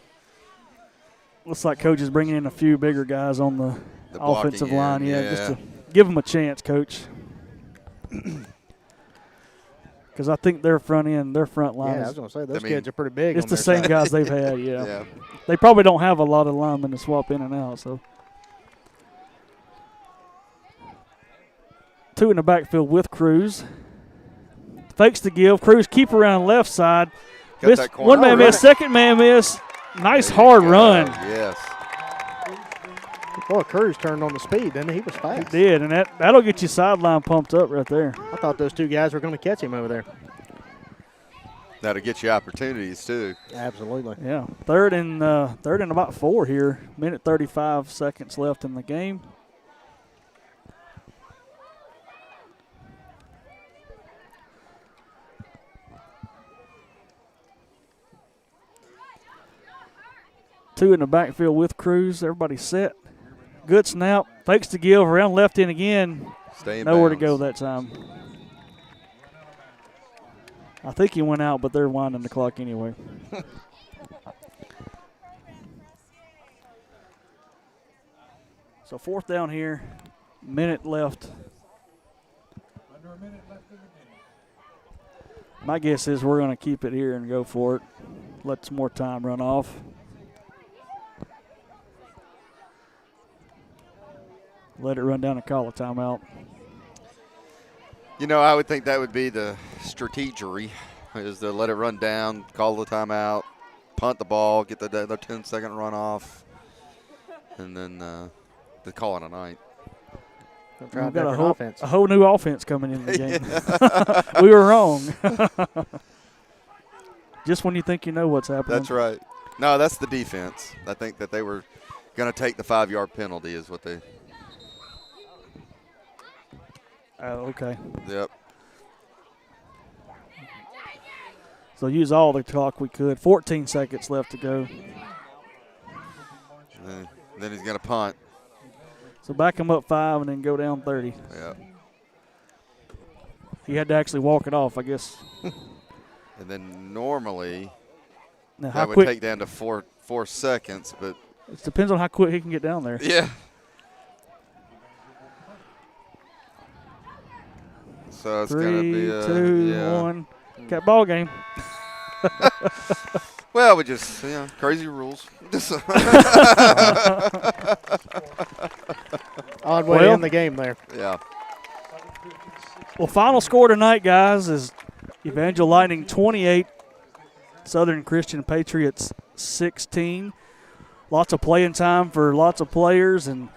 Looks like Coach is bringing in a few bigger guys on the offensive line. Yeah, just to give them a chance, Coach. Because I think their front line I was going to say, those kids are pretty big. It's the same guys they've had, yeah. They probably don't have a lot of linemen to swap in and out. So 2 in the backfield with Cruz. Fakes the give. Cruz keep around left side. One man miss, second man miss. Nice hard run. Yes. Boy, Cruz turned on the speed, didn't he? He was fast. He did, and that'll get you sideline pumped up right there. I thought those two guys were going to catch him over there. That'll get you opportunities too. Absolutely. Yeah. Third and about 4 here. 1:35 seconds left in the game. Two in the backfield with Cruz. Everybody set. Good snap. Fakes the give. Around left in again. Nowhere to go that time. I think he went out, but they're winding the clock anyway. So 4th down here. Minute left. Under a minute left in the game. My guess is we're going to keep it here and go for it. Let some more time run off. Let it run down and call a timeout. You know, I would think that would be the strategery, is to let it run down, call the timeout, punt the ball, get the 10-second run off, and then to call it a night. We've got a whole new offense coming in the game. We were wrong. Just when you think you know what's happening. That's right. No, that's the defense. I think that they were going to take the 5-yard penalty is what they – Oh, okay. Yep. So use all the clock we could. 14 seconds left to go. Then he's going to punt. So back him up 5 and then go down 30. Yep. He had to actually walk it off, I guess. And then normally now, that would take down to 4 seconds, but it depends on how quick he can get down there. Yeah. So it's going to be 3, 2, 1. Got ball game. Well, we just, crazy rules. Odd way to end the game there. Yeah. Well, final score tonight, guys, is Evangel Lightning 28, Southern Christian Patriots 16. Lots of playing time for lots of players and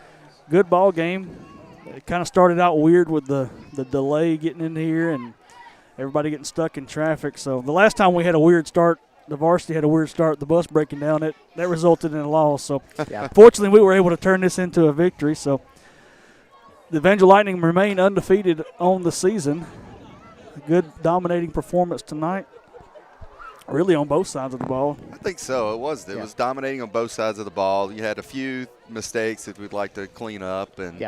good ball game. It kind of started out weird with the delay getting in here and everybody getting stuck in traffic. So the last time we had a weird start, the varsity had a weird start, the bus breaking down, that resulted in a loss. So fortunately we were able to turn this into a victory. So the Evangel Lightning remain undefeated on the season. A good dominating performance tonight. really on both sides of the ball. I think so. It was dominating on both sides of the ball. You had a few mistakes that we'd like to clean up, and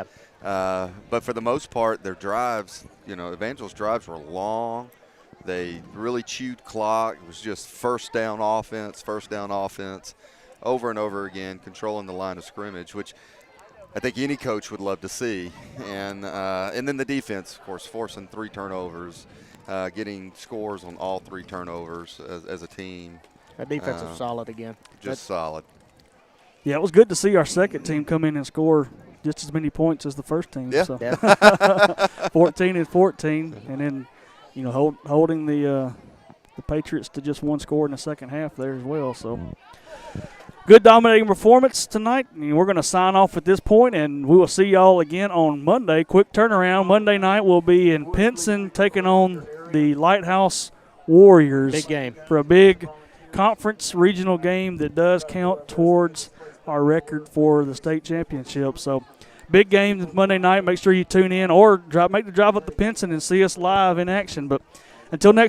but for the most part, their drives, Evangel's drives were long. They really chewed clock. It was just first down offense, over and over again, controlling the line of scrimmage, which I think any coach would love to see. And then the defense, of course, forcing 3 turnovers, getting scores on all 3 turnovers as a team. That defense is solid again. Just solid. Yeah, it was good to see our second team come in and score just as many points as the first team. Yeah. So. 14-14, and then holding the Patriots to just 1 score in the second half there as well. So good dominating performance tonight. We're going to sign off at this point, and we will see y'all again on Monday. Quick turnaround. Monday night we'll be in Pinson taking on the Lighthouse Warriors. Big game. For a big conference regional game that does count towards our record for the state championship. So big game Monday night. Make sure you tune in or make the drive up to Pinson and see us live in action. But until next